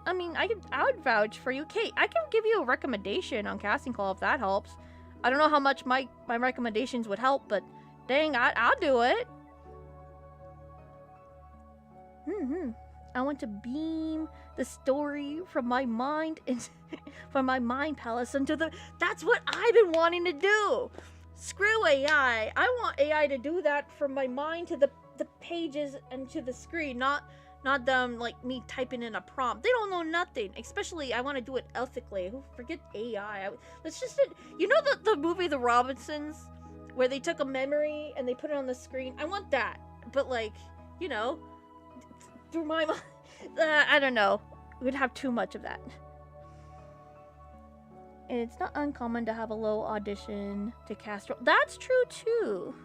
I mean, I would vouch for you. Kate, I can give you a recommendation on Casting Call if that helps. I don't know how much my recommendations would help, but dang, I'll do it. I want to beam the story from my mind from my mind palace into the. That's what I've been wanting to do. Screw AI. I want AI to do that from my mind to the pages and to the screen, not not them like me typing in a prompt. They don't know nothing. Especially, I want to do it ethically. Forget AI. Let's just, you know, the movie The Robinsons, where they took a memory and they put it on the screen. I want that, but like, you know, through my mind. I don't know. We'd have too much of that. It's not uncommon to have a low audition to cast role. That's true too.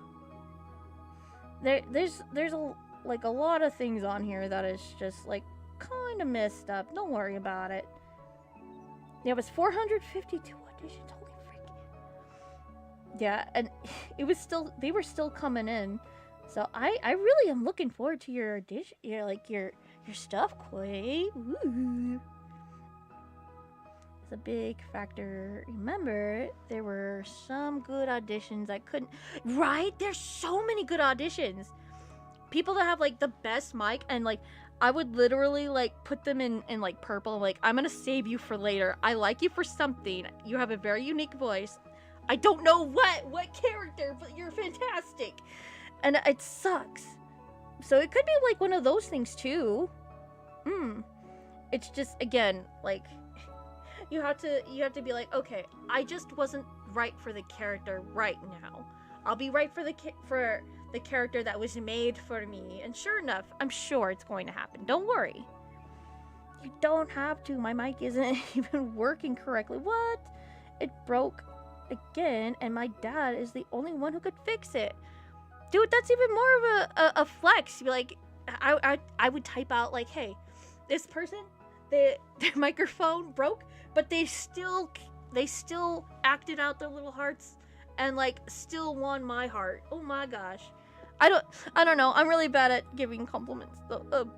There's a lot of things on here that is just like kind of messed up. Don't worry about it. Yeah, it was 452 auditions. Holy freak. Yeah, and it was still, they were still coming in. So I really am looking forward to your audition, your stuff, Quay. Ooh. It's a big factor. Remember, there were some good auditions I couldn't. Right? There's so many good auditions. People that have like the best mic, and like I would literally like put them in like purple. Like, I'm gonna save you for later. I like you for something. You have a very unique voice. I don't know what character, but you're fantastic. And it sucks. So it could be like one of those things too. It's just, again, like, you have to be like, okay, I just wasn't right for the character right now. I'll be right for the character that was made for me. And sure enough, I'm sure it's going to happen. Don't worry. You don't have to. My mic isn't even working correctly. What? It broke again, and my dad is the only one who could fix it. Dude, that's even more of a flex. Be like, I would type out like, hey, this person, their microphone broke, but they still acted out their little hearts and like still won my heart. Oh my gosh. I don't know. I'm really bad at giving compliments though.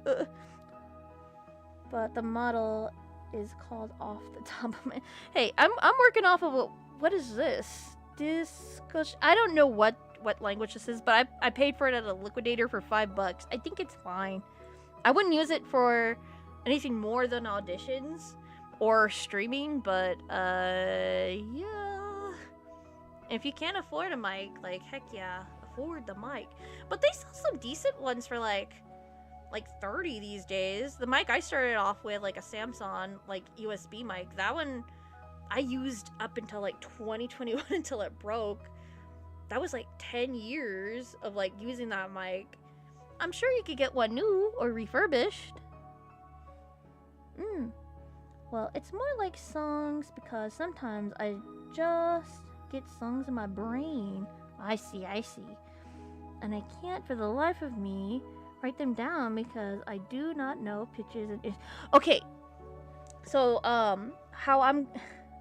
But the model is called off the top of my. Hey, I'm working off of what is this? I don't know what language this is, but I paid for it at a liquidator for $5. I think it's fine. I wouldn't use it for anything more than auditions or streaming, but yeah. If you can't afford a mic, like, heck yeah, afford the mic. But they sell some decent ones for like 30 these days. The mic I started off with, like a Samsung like USB mic, that one I used up until like 2021 until it broke. That was like 10 years of like using that mic. I'm sure you could get one new or refurbished. Well, it's more like songs because sometimes I just get songs in my brain. I see. And I can't for the life of me write them down because I do not know pitches and okay. So how I'm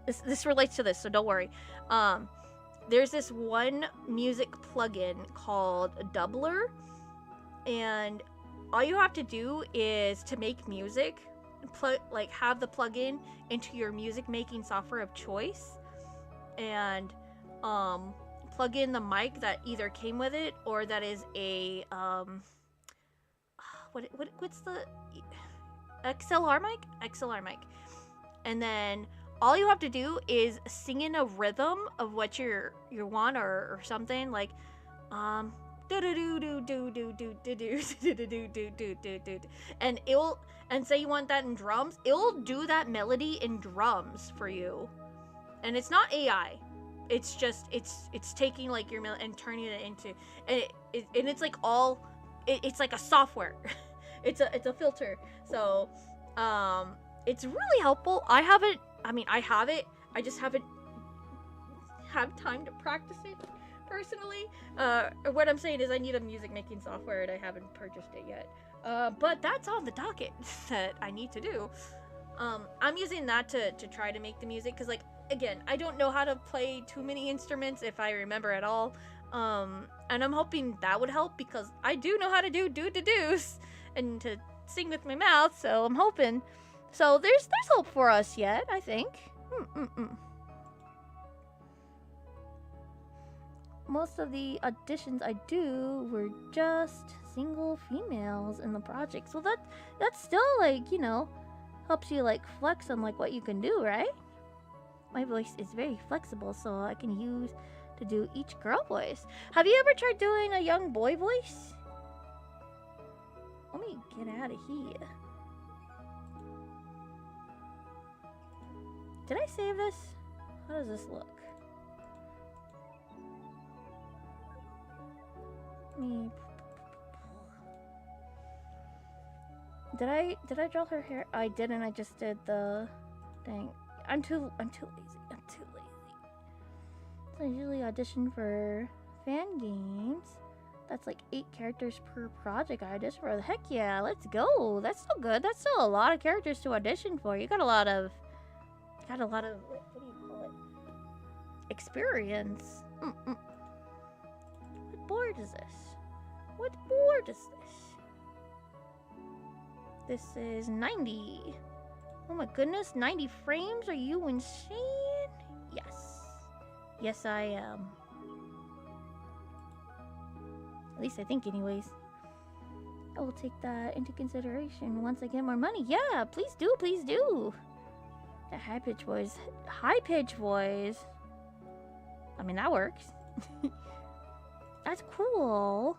this relates to this, so don't worry. There's this one music plugin called Doubler, and all you have to do is to make music, have the plugin into your music making software of choice, and plug in the mic that either came with it or that is a what's the XLR mic, and then all you have to do is sing in a rhythm of what you want or something like and say you want that in drums, it'll do that melody in drums for you. And it's not AI. It's just it's taking like your melody and turning it into and it's like it's like a software. it's a filter. So it's really helpful. I have it. I just haven't had time to practice it personally. What I'm saying is I need a music making software and I haven't purchased it yet. But that's on the docket that I need to do. I'm using that to try to make the music because, like, again, I don't know how to play too many instruments if I remember at all. And I'm hoping that would help because I do know how to do-do-do's and to sing with my mouth, so I'm hoping. So there's hope for us yet, I think. Most of the auditions I do were just single females in the project. So that's still like, you know, helps you like flex on like what you can do, right? My voice is very flexible, so I can use to do each girl voice. Have you ever tried doing a young boy voice? Let me get out of here. Did I save this? How does this look? Me. Did I draw her hair? I didn't. I just did the thing. I'm too lazy. So I usually audition for fan games. That's like 8 characters per project I audition for. Heck yeah, let's go. That's still good. That's still a lot of characters to audition for. You got a lot of what do you call it? Experience. What board is this? What board is this? This is 90. Oh my goodness, 90 frames? Are you insane? Yes. Yes, I am. At least I think anyways. I will take that into consideration once I get more money. Yeah, please do, please do. The high pitch voice. High pitch voice. I mean, that works. That's cool.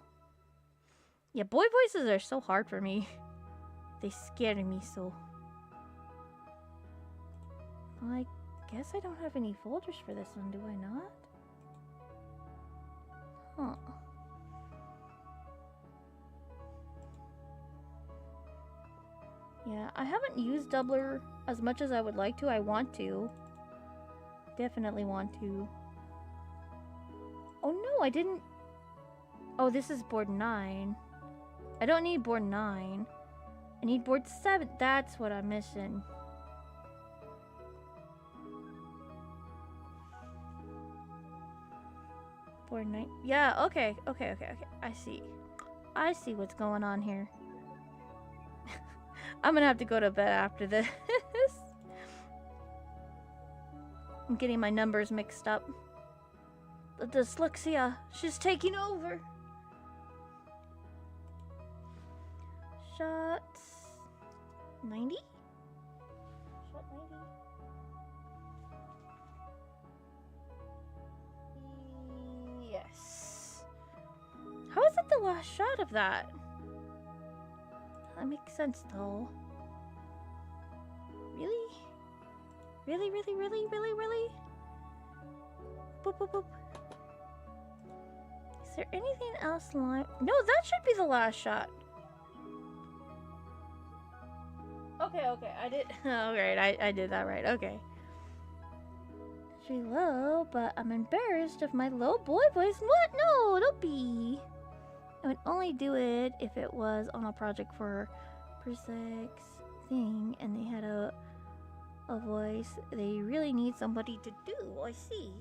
Yeah, boy voices are so hard for me. They scare me so. I guess I don't have any folders for this one, do I not? Huh. Yeah, I haven't used Doubler as much as I would like to. I want to. Definitely want to. Oh no, I didn't... Oh, this is board 9. I don't need board 9. I need board 7. That's what I'm missing. Board 9. Yeah, okay. I see what's going on here. I'm gonna have to go to bed after this. I'm getting my numbers mixed up. The dyslexia, she's taking over. Shots 90? Shot 90? Yes. How is it the last shot of that? That makes sense though. Really? Really? Boop, boop, boop. Is there anything else like... No, that should be the last shot. Okay, I did... Alright, I did that right, okay. Pretty low, but I'm embarrassed of my low boy voice. What? No, don't be. I would only do it if it was on a project for Persex thing and they had a voice they really need somebody to do. I see.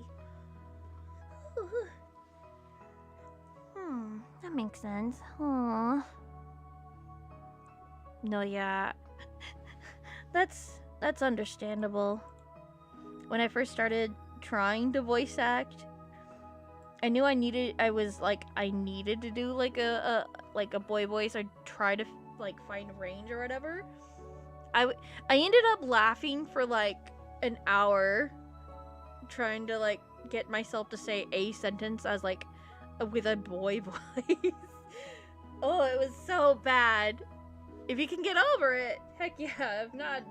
That makes sense. Huh. No, yeah. That's understandable. When I first started trying to voice act, I knew I needed to do like a boy voice or try to like find range or whatever. I ended up laughing for like an hour trying to like get myself to say a sentence as like with a boy voice. Oh, it was so bad. If you can get over it, heck yeah. If not,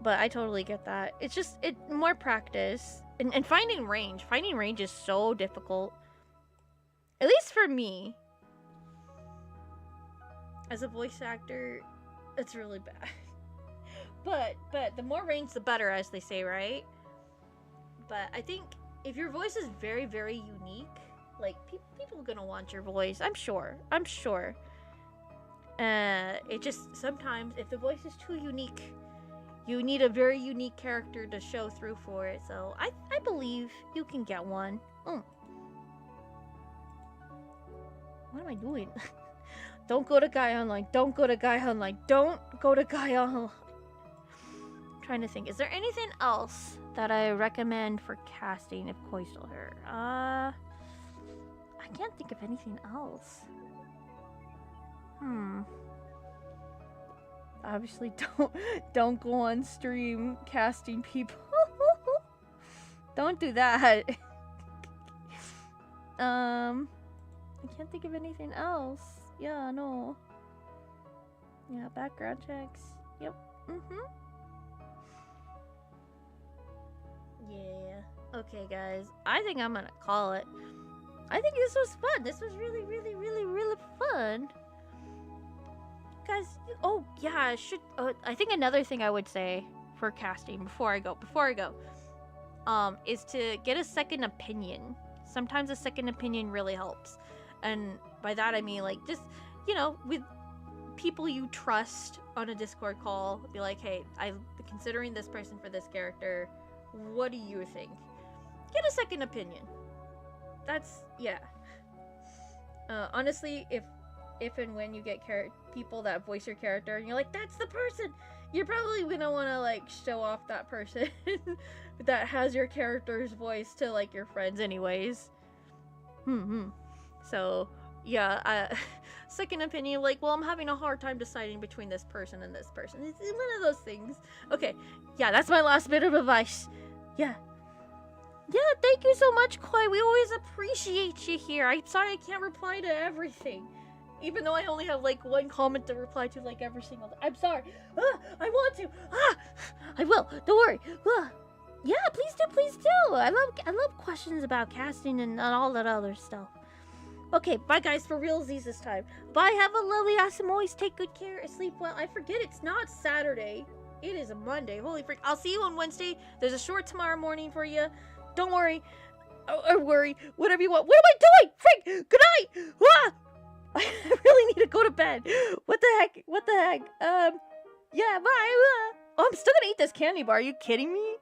but I totally get that. It's just more practice and finding range. Finding range is so difficult. At least for me. As a voice actor, it's really bad. But the more range, the better, as they say, right? But I think if your voice is very, very unique, like people are gonna want your voice. I'm sure. It just sometimes if the voice is too unique, you need a very unique character to show through for it. So I believe you can get one. What am I doing? Don't go to Guy Online. Don't go to Guy Online. Don't go to Guy Online. I'm trying to think. Is there anything else that I recommend for casting if Koi stole her? I can't think of anything else. Obviously, don't go on stream casting people. Don't do that. I can't think of anything else. Yeah, no. Yeah, background checks. Yep. Yeah. Okay, guys. I think I'm gonna call it. I think this was fun. This was really, really, really, really fun. Guys, oh yeah, I think another thing I would say for casting before I go, is to get a second opinion. Sometimes a second opinion really helps. And by that I mean, like, just, with people you trust on a Discord call, be like, hey, I'm considering this person for this character. What do you think? Get a second opinion. That's, yeah. Honestly, if and when you get people that voice your character and you're like, that's the person, you're probably gonna want to, like, show off that person that has your character's voice to, like, your friends anyways. So, yeah, second opinion, like, well, I'm having a hard time deciding between this person and this person. It's one of those things. Okay, yeah, that's my last bit of advice. Yeah, thank you so much, Koi. We always appreciate you here. I'm sorry I can't reply to everything. Even though I only have, like, one comment to reply to, like, every single day. I'm sorry. I want to. I will. Don't worry. Yeah, please do. I love questions about casting and all that other stuff. Okay, bye, guys, for realsies this time. Bye, have a lovely awesome always. Take good care. Sleep well. I forget it's not Saturday. It is a Monday. Holy freak. I'll see you on Wednesday. There's a short tomorrow morning for you. Don't worry. Or worry. Whatever you want. What am I doing? Freak! Good night! I really need to go to bed. What the heck? Yeah, bye. Oh, I'm still gonna eat this candy bar. Are you kidding me?